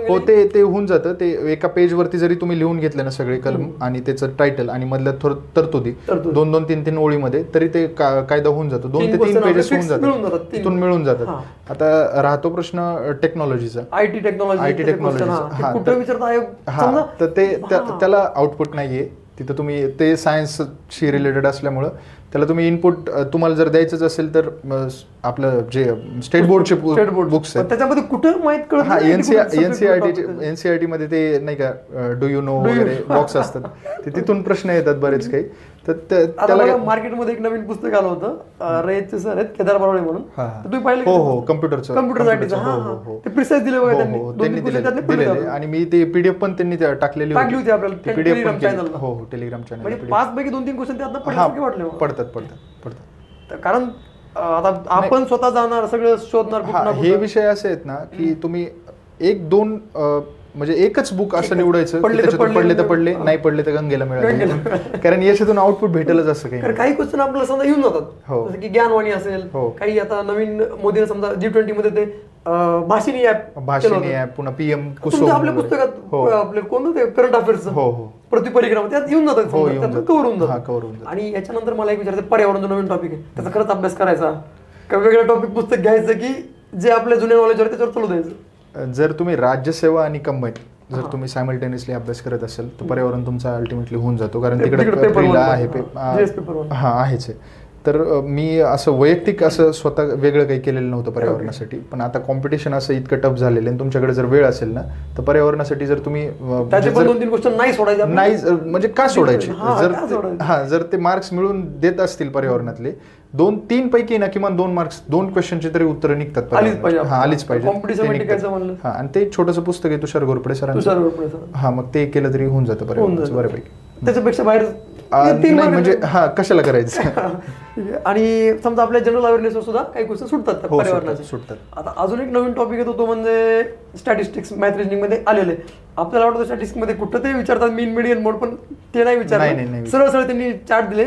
हो, ते होऊन जातं. ते एका पेज वरती जरी तुम्ही लिहून घेतलं ना सगळे कलम आणि त्याचं टायटल आणि मधल्या तरतुदी 2-2, 3-3 ओळीमध्ये, तरी ते कायदा होऊन जातो. 2 ते 3 पेजेस होऊन जातात, तिथून मिळून जातात. आता राहतो प्रश्न टेक्नॉलॉजीचा, IT टेक्नॉलॉजी. हा, तर ते त्याला आउटपुट नाहीये तिथं. तुम्ही ते सायन्सशी रिलेटेड असल्यामुळं त्याला तुम्ही इनपुट तुम्हाला जर द्यायचंच असेल तर आपलं जे स्टेट बोर्डचे बुक्स आहेत त्याच्यामध्ये कुठं माहित कळत. हा, NCERT मध्ये ते नाही का डू यू नो वगैरे बॉक्स असतात, ते तिथून प्रश्न येतात बरेच काही. तर त्याला मार्केटमध्ये एक नवीन पुस्तक आलं होतं, रयतचे सर आहेत, केदार बरोळे म्हणून. तुम्ही पाहिलं? हो, कम्प्युटरचं ते प्रिसाइज दिले बघा त्यांनी दिलेले. आणि मी ते PDF पण त्यांनी टाकली होती आपल्याला टेलिग्राम चॅनल. हो, टेलिग्राम चॅनल. म्हणजे 5 पैकी 2-3 क्वेश्चन त्यातनं वाटले पडतात. कारण आता आपण स्वतः जाणार, सगळं शोधणार. हे विषय असे आहेत ना की तुम्ही 1-2 म्हणजे एकच बुक असं निवडायचं की पडले तर त्याच्यातून पडले तर पडले, हा. नाही पडले तर गंगेला मिळाले. कारण याच्यातून आउटपुट भेटेलच असं काही कारण नाही. काही क्वेश्चन आपल्याला समजा येऊन जातात, हो. जसं की ज्ञानवाणी असेल, हो. काही आता नवीन मोदीने समजा G20 मध्ये ते भाषिणी ऍप भाषिणी ऍप, पुन्हा पीएम कुसुम आपल्या वगैरे. पुस्तकात आपले कोणतं ते करंट अफेअर्स हो हो पृथ्वी परिक्रमा त्यात येऊन जातात, हो, येऊन त्यातून जातात. कव्हर होऊन हा, cover होऊन जातात. जातात. आणि याच्यानंतर मला एक विचारायचं, पर्यावरण जो नवीन टॉपिक आहे त्याचा खरंच अभ्यास करायचा का वेगळं टॉपिक पुस्तक घ्यायचं की जे आपल्या जुन्या नॉलेजवर त्याच्यावर चालू द्यायचं? जर तुम्ही राज्यसेवा आणि कंबाईन जर तुम्ही सायमल्टेनियसली अभ्यास करत असेल तर पर्यावरण तुमचा अल्टिमेटली होऊन जातो. कारण तिकडे पेपर प्रिला आहे, GS पेपर वन. हा आहेच आहे. तर मी असं वैयक्तिक असं स्वतः वेगळं काही केलेलं नव्हतं पर्यावरणासाठी. पण आता कॉम्पिटिशन असं इतकं टफ झालेलं आहे, तुमच्याकडे जर वेळ असेल ना तर पर्यावरणासाठी जर तुम्ही त्याचे पण 2-3 क्वेश्चन नाही सोडायचे आपल्याला. नाही म्हणजे का सोडायचे, का सोडायचे? जर ते मार्क्स मिळून देत असतील पर्यावरणातले 2-3 पैकी ना किमान 2 मार्क्स 2 क्वेश्चनची तरी उत्तरं निघतात. आलीच पाहिजे. हा आलीच पाहिजे. Competition मध्ये टिकायचं म्हणलं. हा आणि ते छोटंसं पुस्तक आहे तुषार घोरपडे सरांचं. हा मग ते केलं तरी होऊन जातं पर्यावरणाचं बऱ्यापैकी. त्याच्यापेक्षा बाहेर नाही म्हणजे हा कशाला करायचं. आणि समजा आपल्या जनरल अवेअरनेसवर सुद्धा काही क्वेश्चन सुटतात हो, पर्यावरणाचे. सुटतात. आता अजून एक नवीन टॉपिक येतो तो म्हणजे स्टॅटिस्टिक्स, मॅथ रिजनिंग मध्ये आलेले. आपल्याला वाटतं स्टॅटिस्टिक्स मध्ये कुठं ते विचारतात मीन मीडियन मोड, पण ते नाही विचारलं. सरळ सरळ त्यांनी चार्ट दिले,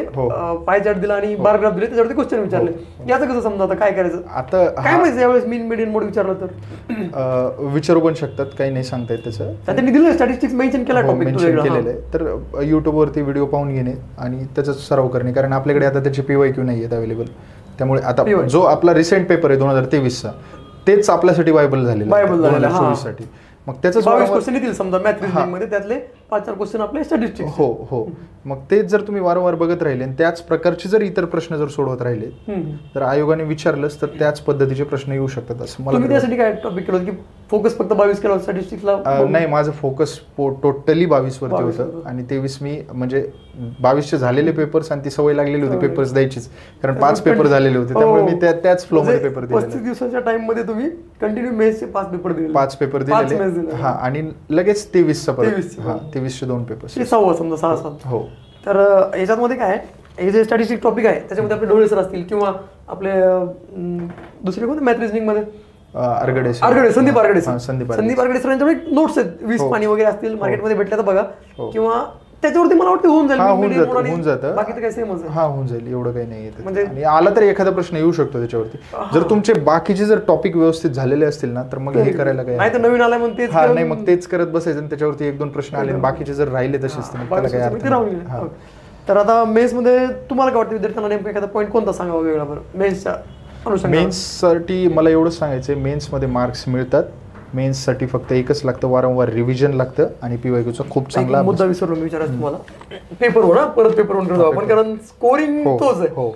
पाय चार्ट दिला आणि बार ग्राफ दिले, त्याच्यावरती क्वेश्चन विचारले. याचं कसं समजा आता काय करायचं? आता काय माहिती यावेळेस मीन मीडियन मोड विचारलं तर विचारू पण शकतात, काही नाही सांगता येत त्याचं. त्यांनी दिलं स्टॅटिस्टिक्स मेन्शन केला टॉपिक मेन्शन केलेलं आहे. तर युट्यूबवरती व्हिडिओ पाहून घेणे आणि त्याचा सराव करणे. कारण आपल्याकडे आता त्याचे PYQ नाही आहेत अवेलेबल. त्यामुळे आता जो आपला रिसेंट पेपर आहे 2023चा तेच आपल्यासाठी वायबल झालेला आहे 2024 साठी. मग त्याचं 22 क्वेश्चन येतील समजा मॅथ रिजनिंग मध्ये, त्यातले 4-5 क्वेश्चन आपले स्टॅटिस्टिक्स. हो हो. मग तेच जर तुम्ही वारंवार बघत राहिले आणि त्याच प्रकारचे जर इतर प्रश्न जर सोडवत राहिले तर आयोगाने विचारलंच तर त्याच पद्धतीचे प्रश्न येऊ शकतात असं मला. तुम्ही त्यासाठी काय टॉपिक केलं की फोकस फक्त 22 केला स्टॅटिस्टिक्सला? नाही, माझं फोकस टोटली 22 वरती होतं आणि 23 मी म्हणजे 22चे झालेले पेपर्स आणि ती सवय लागलेली होती पेपर्स द्यायचीच, कारण 5 पेपर झालेले होते त्यामुळे मी त्याच फ्लो मध्ये पेपर दिले. 35 दिवसाच्या टाइम मध्ये तुम्ही कंटिन्यू मेन्सचे 5 पेपर दिले. 5 पेपर दिलेले. हा आणि लगेच 23चा परत. हा 23चे 2 पेपर. ते 6 समजा 6-7. हो. तर याच्यामध्ये काय हे जे स्टॅटिस्टिक टॉपिक आहे त्याच्यामध्ये आपले डोळे सर असतील किंवा आपले दुसरे कोणते मॅथ रिजनिंग मध्ये संदीप आरगडे सरांच्याकडे नोट्स आहेत 20 पानी वगैरे असतील, मार्केटमध्ये भेटल्या तर बघा. किंवा त्याच्यावरती मला वाटतं होऊन जाईल. होऊन जातं. बाकी तर काय सेमच आहे. हा होऊन जाईल, एवढं काही नाही येत. म्हणजे आणि आला तरी एखादा प्रश्न येऊ शकतो त्याच्यावरती. जर तुमचे बाकीचे जर टॉपिक व्यवस्थित झालेले असतील ना तर मग हे करायला काय नाही तर नवीन आलाय म्हणून तेच नाही मग तेच करत बसायचं आणि त्याच्यावरती 1-2 प्रश्न आले बाकीचे जर राहिले तसेच तर त्याला काय अर्थ नाही. तर आता मेन्स मध्ये तुम्हाला काय वाटतं विद्यार्थ्यांना नेमका एखादा पॉईंट कोणता सांगावा वेगळा बरं मेन्सच्या अनुषंगाने? मेन्ससाठी मला एवढंच सांगायचं, मेन्समध्ये मार्क्स मिळतात. मेन्ससाठी फक्त एकच लागतं, वारंवार रिव्हिजन लागतं आणि PYQचा खूप चांगला मुद्दा विसरलो मी विचारायचं तुम्हाला. पेपर हो ना, परत पेपर वन करतो आपण, कारण स्कोरिंग तोच आहे.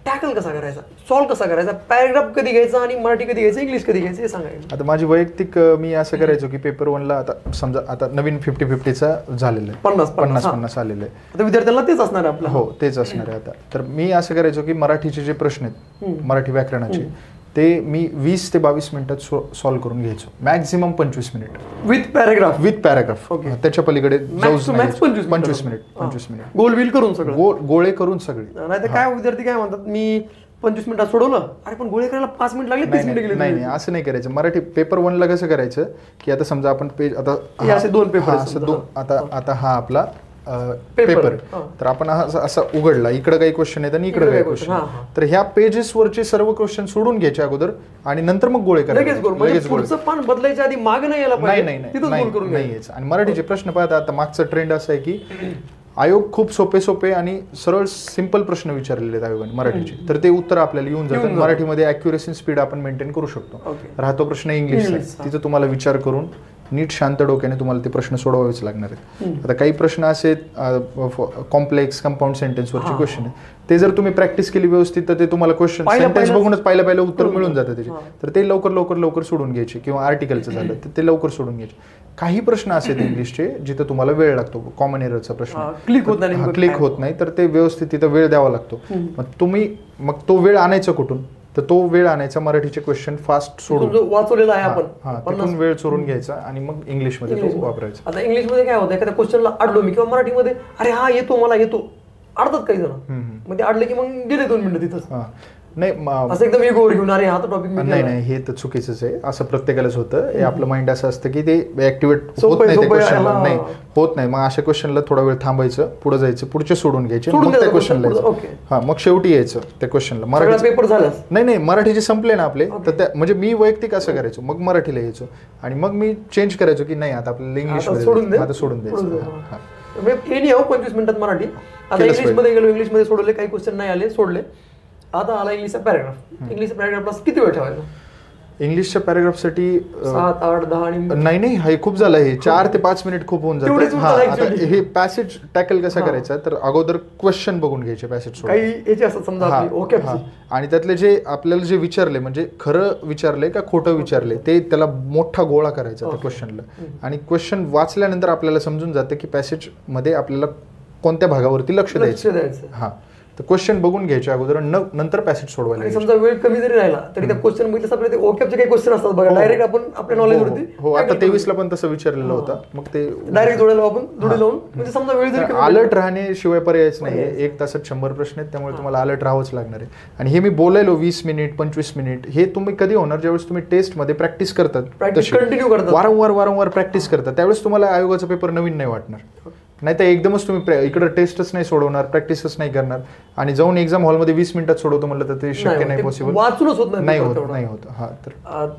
टॅकल कसा करायचा, सॉल्व्ह कसा करायचा, पॅराग्राफ कधी घ्यायचा आणि मराठी कधी घ्यायचं, इंग्लिश कधी घ्यायचं हे सांगायचं. आता माझी वैयक्तिक मी असं करायचो की पेपर 1ला आता समजा आता नवीन 50-50चा झालेलं आहे, 50-50 आलेलं आहे. आता विद्यार्थ्यांना तेच असणार आहे आपलं. हो तेच असणार आहे. आता तर मी असं करायचो की मराठीचे जे प्रश्न आहेत मराठी व्याकरणाचे ते मी 20 ते 22 मिनिटात सॉल्व्ह करून घ्यायचो, मॅक्झिमम 25 मिनिट विथ पॅराग्राफ. त्याच्या पलीकडे 25 मिनिट गोलबिल करून सगळं गोळे करून सगळे. नाही तर काय विद्यार्थी काय म्हणतात, मी 25 मिनिटात सोडवलं, अरे पण गोळे करायला 5 मिनिट लागले, 30 मिनिट गेले. नाही असं नाही करायचं. मराठी पेपर 1ला कसं करायचं की आता समजा आपण पेज आता असे 2 पेपर आता हा आपला पेपर, तर आपण असा उघडला, इकडे काही क्वेश्चन आहेत आणि इकडे काही क्वेश्चन, तर ह्या पेजेस वरचे सर्व क्वेश्चन सोडून घ्यायचे अगोदर आणि नंतर मग गोळे करायचे. लगेच पुढचं पान बदलायच्या आधी माग नाही यायला पाहिजे, तिथंच गोल करून घ्यायचं. आणि मराठीचे प्रश्न पाहता आता मागचा ट्रेंड असा आहे की आयोग खूप सोपे आणि सरळ सिंपल प्रश्न विचारलेले आहेत आयोगाने मराठीचे, तर ते उत्तर आपल्याला येऊन जातात. मराठीमध्ये ॲक्युरेसी स्पीड आपण मेंटेन करू शकतो. राहतो प्रश्न इंग्लिशला, तिथं तुम्हाला विचार करून नीट शांत डोक्याने तुम्हाला ते प्रश्न सोडवावेच लागणार आहेत. आता काही प्रश्न असे कॉम्प्लेक्स कंपाऊंड सेंटेन्सवरचे क्वेश्चन आहेत, ते जर तुम्ही प्रॅक्टिस केली व्यवस्थित तर ते तुम्हाला क्वेश्चन सेंटेन्स बघूनच पहिलं उत्तर मिळून जातं त्याचे, तर ते लवकर सोडून घ्यायचे. किंवा आर्टिकलचं झालं तर ते लवकर सोडून घ्यायचे. काही प्रश्न असे आहेत इंग्लिशचे जिथं तुम्हाला वेळ लागतो, कॉमन एररचा प्रश्न क्लिक होत नाही, तर ते व्यवस्थित तिथं वेळ द्यावा लागतो. मग तो वेळ आणायचा कुठून, तर तो वेळ आणायचा मराठीचे क्वेश्चन फास्ट सोडून वाचवलेला आहे आपण, तिथून वेळ चोरून घ्यायचा आणि मग इंग्लिशमध्ये तो वापरायचा. आता इंग्लिशमध्ये काय होतं, एखाद्या क्वेश्चनला अडलो मी किंवा मराठीमध्ये अरे हा येतो मला येतो, अडतात काही जण, मग ते अडले की मग गेले 2 मिनिटं तिथंच. नाही असं एकदम इगोवर घेऊन अरे हा तर टॉपिक नाही नाही हे तर चुकीचंच आहे. असं प्रत्येकालाच होतं. हे आपलं माइंड असं असतं की ते ऍक्टिव्हेट होत सोपं नाही त्या आहे, क्वेश्चनला. हा. नाही होत नाही. मग अशा क्वेश्चनला थोडा वेळ थांबायचं, पुढे जायचं, पुढचे सोडून घ्यायचे, सोडून मग त्या द्यायचं, क्वेश्चनला पुढचं, यायचं. ओके. हा मग शेवटी यायचं त्या क्वेश्चनला. सगळा मराठी पेपर झालाच. नाही नाही मराठीचे संपले ना आपले तर त्या म्हणजे मी वैयक्तिक असं करायचो. मग मराठीला यायचो आणि मग मी चेंज करायचो की नाही आता आपल्याला इंग्लिश आता सोडून दे. आता सोडून द्यायचं. हा. एनी हो 25 मिनिटात मराठी. आता केलंच इंग्लिशमध्ये गेलो, इंग्लिशमध्ये सोडले, काही क्वेश्चन नाही आले, सोडले. आता आला इंग्लिशचा पॅराग्राफ. इंग्लिशचा पॅराग्राफला किती वेळ ठेवायचा? इंग्लिशच्या पॅराग्राफसाठी 7, 8, 10 आणि नाही नाही हे खूप झालं. हे 4 ते 5 मिनिट खूप होऊन तेवढीच जातं. होतं हा आता actually. हे पॅसेज टॅकल कसा करायचा तर अगोदर क्वेश्चन बघून घ्यायचे पॅसेज काही याचे असतात समजा आपली ओके. आणि त्यातले जे आपल्याला जे विचारले म्हणजे खरं विचारले का खोटं विचारले ते त्याला मोठा गोळा करायचा त्या क्वेश्चनला. आणि क्वेश्चन वाचल्यानंतर आपल्याला समजून जातं की पॅसेज मध्ये आपल्याला कोणत्या भागावरती लक्ष द्यायचं. हा तर क्वेश्चन बघून घ्यायचे अगोदर, नंतर पॅसेज सोडवायला. आणि समजा वेळ कमी जरी राहिला तरी त्या क्वेश्चन मध्ये आपले ते ओकेचे काही क्वेश्चन असतात बघा, डायरेक्ट आपण आपल्या नॉलेजवरती. हो आता 23 ला पण तसं विचारलेलं होतं. मग ते डायरेक्ट जोडायला आपण जोडी लावून म्हणजे समजा वेळ जरी कमी अलर्ट राहण्याशिवाय पर्यायच नाही. 1 तासात 100 प्रश्न आहेत त्यामुळे तुम्हाला अलर्ट राहावंच लागणार आहे. आणि हे मी बोलायलो 20 मिनिट 25 मिनिट हे तुम्ही कधी होणार ज्यावेळेस तुम्ही टेस्टमध्ये प्रॅक्टिस करतात, प्रॅक्टिस कंटिन्यू करतात, वारंवार प्रॅक्टिस करतात, त्यावेळेस तुम्हाला आयोगाचा पेपर नवीन नाही वाटणार. नाही तर एकदमच तुम्ही इकडे टेस्टच नाही सोडवणार, प्रॅक्टिसच नाही करणार आणि जाऊन एक्झाम हॉलमध्ये 20 मिनिटात सोडवतो म्हटलं तर ते शक्य नाही, पॉसिबल वाचूनच होत नाही होत. हा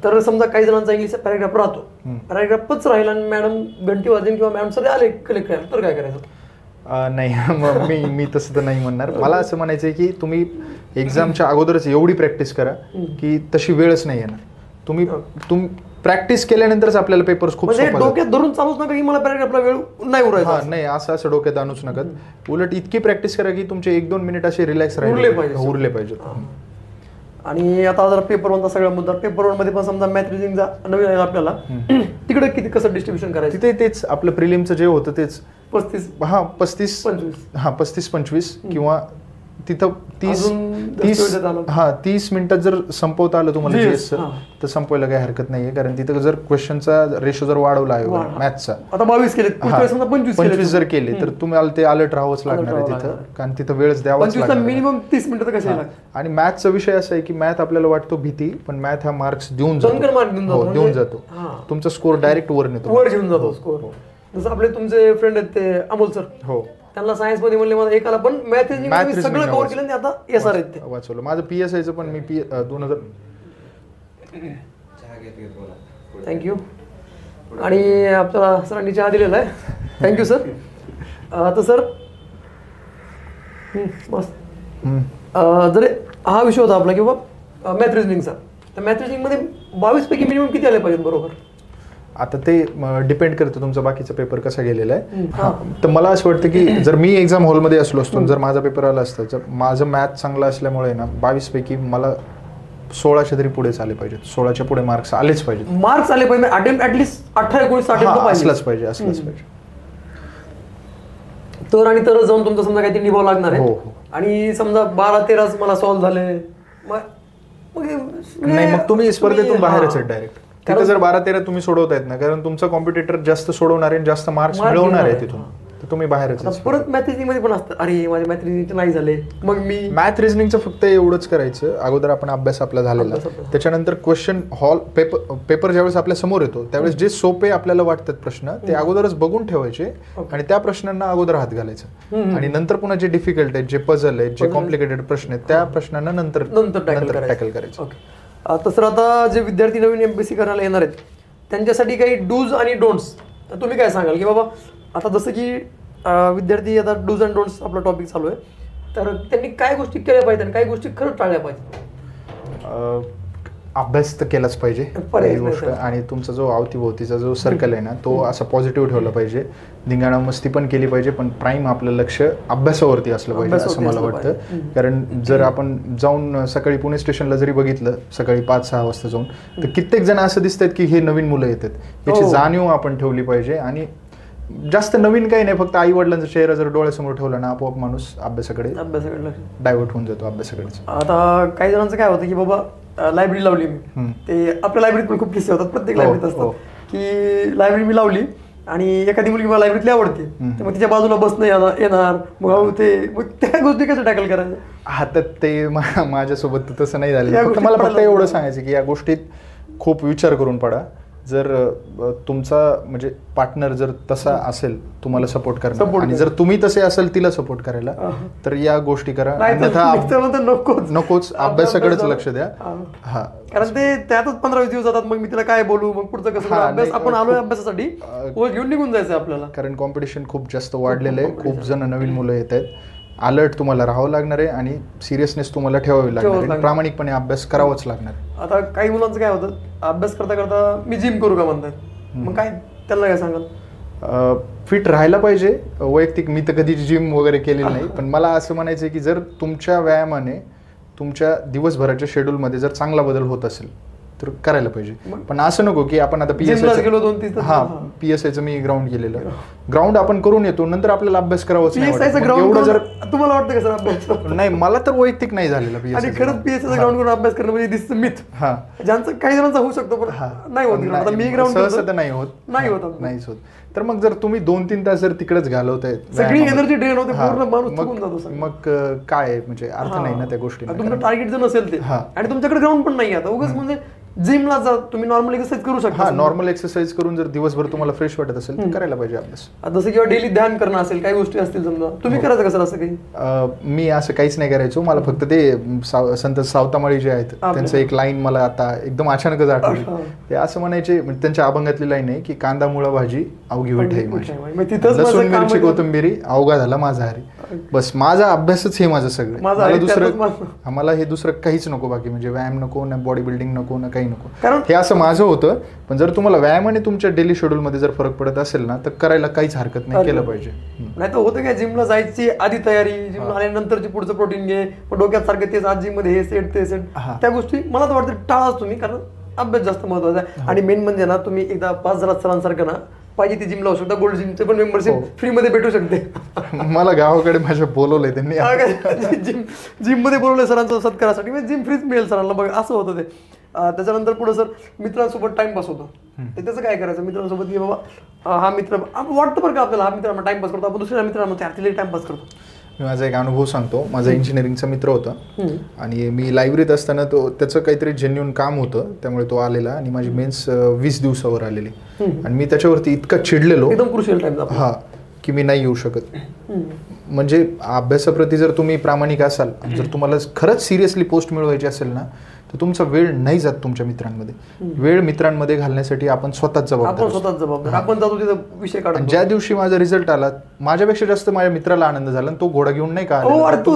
तर समजा काही जणांचा इंग्लिशचा पॅराग्राफ राहतो, पॅराग्राफच राहिला आणि मॅडम घंटी वाजेल किंवा मॅडम सध्या आले कलेक्ट करायला तर काय करायचं? नाही मी तसं तर नाही म्हणणार. मला असं म्हणायचं की तुम्ही एक्झामच्या अगोदरच एवढी प्रॅक्टिस करा की तशी वेळच नाही येणार. तुम्ही प्रॅक्टिस केल्यानंतरच आपल्याला पेपर्स खूप म्हणजे डोक्यात धरून चालूच नका की मला पॅराग्राफला वेळ नाही उरायचा. नाही असं डोक्यात आणूच नका. उलट इतकी प्रॅक्टिस करा की तुमचे 1-2 मिनिट असे रिलॅक्स उरले पाहिजेत. आणि आता जरा पेपर 1चा सगळा मुद्दा, पेपर 1 मध्ये पण समजा मॅथ रिजनिंगचा नवीन आहे आपल्याला, तिकडे किती कसं डिस्ट्रीब्युशन करायचं? तिथे तेच आपलं प्रिलिमचं जे होतं तेच 35-25 किंवा तिथं 30 मिनिटात जर संपवता आलं तुम्हाला जीएस तर संपवायला काही हरकत नाहीये. कारण तिथं जर क्वेश्चनचा रेशो जर वाढवला आहे मॅथचा, आता 22 केले, 25 जर केले तर तुम्हाला ते अलर्ट राहावंच लागणार आहे तिथं. कारण तिथं वेळच द्यावाच लागणार. मिनिमम 30 मिनिटं कशा? आणि मॅथचा विषय असा आहे की मॅथ आपल्याला वाटतो भीती, पण मॅथ हा मार्क्स देऊन जातो. तुमचा स्कोर डायरेक्ट वर घेऊन जातो स्कोर. जसं आपले तुमचे फ्रेंड आहेत ते अमोल सर, हो त्यांना सायन्स मध्ये म्हणले मला एकाला पण मॅथ सगळं कव्हर केलं आणि आता एसआर आहेत ते वाचवलं. माझं पीएसआयचं पण मी 2000. थँक्यू. आणि आपल्याला सरांनी चहा दिलेला आहे, थँक्यू सर. तर सर मस्त जर हा विषय होता आपला किंवा मॅथ रिजनिंगचा, तर मॅथ रिजनिंग मध्ये 22 पैकी मिनिमम किती आले पाहिजेत? बरोबर. आता ते डिपेंड करतं तुमचा बाकीचा पेपर कसा गेलेला आहे. तर मला असं वाटतं की जर मी एक्झाम हॉलमध्ये असलो असतो, जर माझा पेपर आला असता, जर माझं मॅथ चांगलं असल्यामुळे ना 22 पैकी मला 16च्या तरी पुढेच आले पाहिजेत. 16च्या पुढे मार्क्स आलेच पाहिजेत. मार्क्स आले पाहिजे, अटेम्प्ट ऍटलीस्ट 18-19 असलाच पाहिजे. तर आणि तरच जाऊन तुमचं समजा काहीतरी निभाव लागणार आहे. आणि समजा 12-13 मला सॉल्व्ह झाले नाही, मग तुम्ही स्पर्धेतून बाहेरच आहेत डायरेक्ट. तिथे जर 12-13 तुम्ही सोडवतायत ना, कारण तुमचा कॉम्पिटिटर जास्त सोडवणार आहे, जास्त मार्क्स मिळवणार आहे तिथून, तर तुम्ही बाहेरच. परत मॅथ रिजनिंग मध्ये पण असतं, अरे माझे मॅथ रिजनिंग नाही झाले, मग मी मॅथ रिजनिंगचं फक्त एवढंच करायचं. अगोदर आपण अभ्यास आपला झालेला, त्याच्यानंतर क्वेश्चन हॉल पेपर ज्यावेळेस आपल्या समोर येतो त्यावेळेस जे सोपे आपल्याला वाटतात प्रश्न ते अगोदरच बघून ठेवायचे आणि त्या प्रश्नांना अगोदर हात घालायचा. आणि नंतर पुन्हा जे डिफिकल्ट आहेत, जे पझल आहेत, जे कॉम्प्लिकेटेड प्रश्न आहेत त्या प्रश्नांना नंतर टॅकल करायचं. तसं आता जे विद्यार्थी नवीन एमपीएससी करायला येणार आहेत त्यांच्यासाठी काही डूज आणि डोंट्स तुम्ही काय सांगाल? की बाबा आता जसं की विद्यार्थी आता डूज अँड डोंट्स आपला टॉपिक चालू आहे, तर त्यांनी काय गोष्टी केल्या पाहिजे आणि काही गोष्टी खरंच टाळल्या पाहिजे? अभ्यास तर केलाच पाहिजे पहिली गोष्ट. आणि तुमचा जो अवतीभोवतीचा जो सर्कल आहे ना तो असा पॉझिटिव्ह ठेवला पाहिजे. धिंगाणा मस्ती पण केली पाहिजे, पण प्राईम आपलं लक्ष अभ्यासावरती असलं पाहिजे असं मला वाटतं. कारण जर आपण जाऊन सकाळी पुणे स्टेशनला जरी बघितलं सकाळी 5-6 वाजता जाऊन, तर कित्येक जण असं दिसतात की हे नवीन मुलं येतात याची जाणीव आपण ठेवली पाहिजे. आणि जास्त नवीन काही नाही, फक्त आई वडिलांचा चेहरा जर डोळ्यासमोर ठेवला ना आपोआप माणूस अभ्यासाकडे डायव्हर्ट होऊन जातो अभ्यासाकडे. आता काही जणांचं काय होतं की बाबा लायब्ररी लावली मी, ते आपल्या लायब्ररीत पण खूप किस्से होतात, प्रत्येक लायब्ररीत असतात की लायब्ररी मी लावली आणि एखादी मुलगी मला लायब्ररीतली आवडते तर मग तिच्या बाजूला बसणं येणार मग त्या गोष्टी कसं टॅकल करायचं. आता ते माझ्यासोबत तसं नाही झालं. फक्त मला फक्त एवढं सांगायचं की या गोष्टीत खूप विचार करून पडा. जर तुमचा म्हणजे पार्टनर जर तसा असेल तुम्हाला सपोर्ट करणार आणि जर तुम्ही तसे असेल तिला सपोर्ट करायला तर या गोष्टी करा. नकोच अभ्यासाकडेच लक्ष द्या. हा कारण ते त्यातच 15-20 दिवस जातात. मग मी तिला काय बोलू मग पुढचं कसं अभ्यास आपण आलोय अभ्यासासाठी घेऊन निघून जायचं आपल्याला. कारण कॉम्पिटिशन खूप जास्त वाढलेलं आहे. खूप जण नवीन मुलं येत आहेत. अलर्ट तुम्हाला राहावं लागणार आहे आणि सिरियसनेस तुम्हाला ठेवावी लागणार आहे. प्रामाणिकपणे अभ्यास करावाच लागणार. आता काही मुलांचं काय होतं अभ्यास करता करता मी जिम करू का म्हणतात. मग काय त्यांना काय सांगाल. फिट राहायला पाहिजे. वैयक्तिक मी तर कधी जिम वगैरे केलेली नाही पण मला असं म्हणायचं आहे की जर तुमच्या व्यायामाने तुमच्या दिवसभराच्या शेड्यूलमध्ये जर चांगला बदल होत असेल तर करायला पाहिजे. पण असं नको की आपण आता PSIचं मी ग्राउंड केलेलं. ग्राउंड आपण करून येतो नंतर आपल्याला अभ्यास करावाच नाही. एवढं जर तुम्हाला वाटतं का सर अभ्यास नाही मला तर वैयक्तिक नाही झालेलं. आणि खरंच PSIचं ग्राउंड करून अभ्यास करणं म्हणजे दिसतं मिथ. ज्यांचं काही जणांचा होऊ शकतो पण नाही होत. मी ग्राउंड नाहीच होत. तर मग जर तुम्ही 2-3 तास जर तिकडेच घालवताय सगळी एनर्जी ड्रेन होते पूर्ण माणूस थकून जातो. मग काय म्हणजे अर्थ नाही ना त्या गोष्टी. तुमचं टार्गेट जर नसेल ते आणि तुमच्याकडे ग्राउंड पण नाही आता उगाच म्हणजे जिमला जा तुम्ही नॉर्मल एक्सरसाइज करू शकता. नॉर्मल एक्सरसाइज करून जर दिवसभर तुम्हाला फ्रेश वाटत असेल तर करायला पाहिजे अभ्यास. जसं किंवा डेली ध्यान करणं असेल काही गोष्टी असतील समजा तुम्ही करायचं का सर असं काही. मी असं काहीच नाही करायचो. मला फक्त ते संत सावतामाळी जे आहेत त्यांचं एक लाईन मला आता एकदम अचानकच आठवली. ते असं म्हणायचे म्हणजे त्यांच्या अभंगातली लाईन आहे की कांदा मुळा भाजी अवघी विठाई माझी लसूण मिरची कोथिंबिरी अवघा झाला माझा हरी. बस माझा अभ्यासच हे माझं सगळं. मला हे दुसरं काहीच नको बाकी म्हणजे व्यायाम नको ना बॉडी बिल्डिंग नको ना काही नको. कारण हे असं माझं होतं. पण जर तुम्हाला व्यायामाने तुमच्या डेली शेड्यूल मध्ये जर फरक पडत असेल ना तर करायला काहीच हरकत नाही. केलं पाहिजे. नाही तर होतं काय जिमला जायची आधी तयारी जिमला आल्यानंतरची पुढचं प्रोटीन घे डोक्यात सारखं तेच आज जिम मध्ये हे सेट ते सेट त्या गोष्टी मला तर वाटतं टाळाच तुम्ही. कारण अभ्यास जास्त महत्वाचा आहे. आणि मेन म्हणजे ना तुम्ही एकदा 5,000 सरांसारखं ना पाहिजे ती जिम लावू शकता. गोल्ड जिमचे पण मेंबरशिप फ्री मध्ये भेटू शकते. मला गावाकडे माझ्या बोलवलंय त्यांनी जिम मध्ये बोलवलंय सरांचा सत्कारासाठी. जिम फ्रीच मिळेल सरांना बघा असं होतं ते. त्याच्यानंतर पुढे सर मित्रांसोबत टाइमपास होतो. त्याचं काय करायचं मित्रांसोबत की बाबा हा मित्र वाटतं बरं का आपल्याला हा मित्र टाइमपास करतो आपण दुसऱ्या मित्रांमध्ये टाइमपास करतो. मी माझा एक अनुभव सांगतो. माझा इंजिनिअरिंगचा मित्र होता आणि मी लायब्ररीत असताना तो त्याचं काहीतरी जेन्युइन काम होतं त्यामुळे तो आलेला आणि माझी मेन्स 20 दिवसावर आलेली आणि मी त्याच्यावरती इतकं चिडलेलो एकदम क्रुशियल टाइम की मी नाही येऊ शकत. म्हणजे अभ्यासाप्रती जर तुम्ही प्रामाणिक असाल जर तुम्हाला खरंच सिरियसली पोस्ट मिळवायची असेल ना तर तुमचा वेळ नाही जात तुमच्या मित्रांमध्ये. वेळ मित्रांमध्ये घालण्यासाठी आपण स्वतःच जबाबदार. आपण जातो तिथं विषय काढतो. ज्या दिवशी माझा रिझल्ट आला माझ्यापेक्षा जास्त माझ्या मित्राला आनंद झाला आणि तो घोडा घेऊन नाही का तो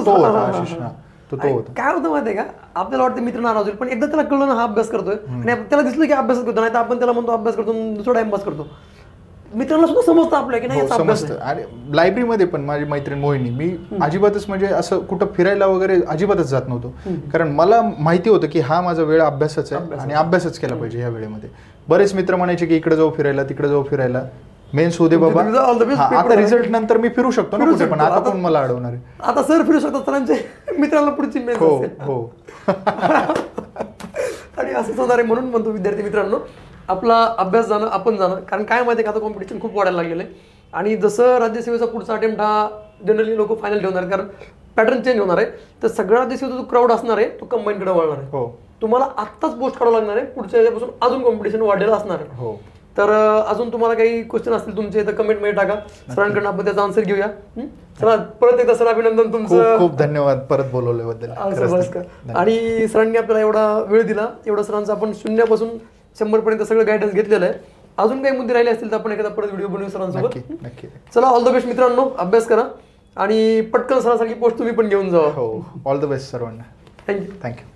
होता. काय होतं माहितीये का आपल्याला वाटतं मित्र नाराज होईल पण एकदा त्याला कळलं ना हा अभ्यास करतोय आणि त्याला दिसलं की अभ्यास करतो नाही तर आपण त्याला म्हणतो अभ्यास करतो दुसरा टाइमपास करतो. मित्रांना सुद्धा समजतं आपल्या की नाही समजतं. आणि लायब्ररीमध्ये पण माझी मैत्रीण मोहिनी मी अजिबातच म्हणजे असं कुठं फिरायला वगैरे अजिबातच जात नव्हतो. कारण मला माहिती होतं की हा माझा वेळ अभ्यासाचा आहे आणि अभ्यासच केला पाहिजे या वेळेमध्ये. बरेच मित्र म्हणायचे की इकडे जाऊ फिरायला तिकडे जाऊ फिरायला. मेन्स होऊ दे बाबा आता रिझल्ट नंतर मी फिरू शकतो ना कुठे पण आता पण मला अडवणार आहे. आता सर फिरू शकतात सरांचे मित्रांना पुढची मेन्स हो आणि असंच होणार आहे. म्हणून म्हणतो विद्यार्थी मित्रांनो आपला अभ्यास जाणं आपण जाणं. कारण काय माहिती आहे का आता कॉम्पिटिशन खूप वाढायला लागलेलं आहे आणि जसं राज्यसेवेचा पुढचा अटेम्प्ट हा जनरली लोक फायनल ठेवणार कारण पॅटर्न चेंज होणार आहे. तर सगळा राज्यसेवेचा जो क्राऊड असणार आहे तो कंबाईनकडे वळणार आहे. तुम्हाला आत्ताच पोस्ट काढावं लागणार आहे. पुढच्या याच्यापासून अजून कॉम्पिटिशन वाढलेलं असणार आहे. तर अजून तुम्हाला काही क्वेश्चन असतील तुमचे तर कमेंटमध्ये टाका. सरांकडून आपण त्याचा आन्सर घेऊया. चला परत एकदा सर अभिनंदन तुमचं. खूप धन्यवाद परत बोलवल्याबद्दल. आणि सरांनी आपल्याला एवढा वेळ दिला. एवढं सरांचं आपण 0 पासून 100 पर्यंत सगळं गायडन्स घेतलेलं आहे. अजून काही मुद्दे राहिले असतील तर आपण एखादा परत व्हिडिओ बनवू सरांसोबत. चला ऑल द बेस्ट मित्रांनो. अभ्यास करा आणि पटकन सरांसारखी पोस्ट तुम्ही पण घेऊन जावा. ऑल द बेस्ट सर्वांना. थँक्यू.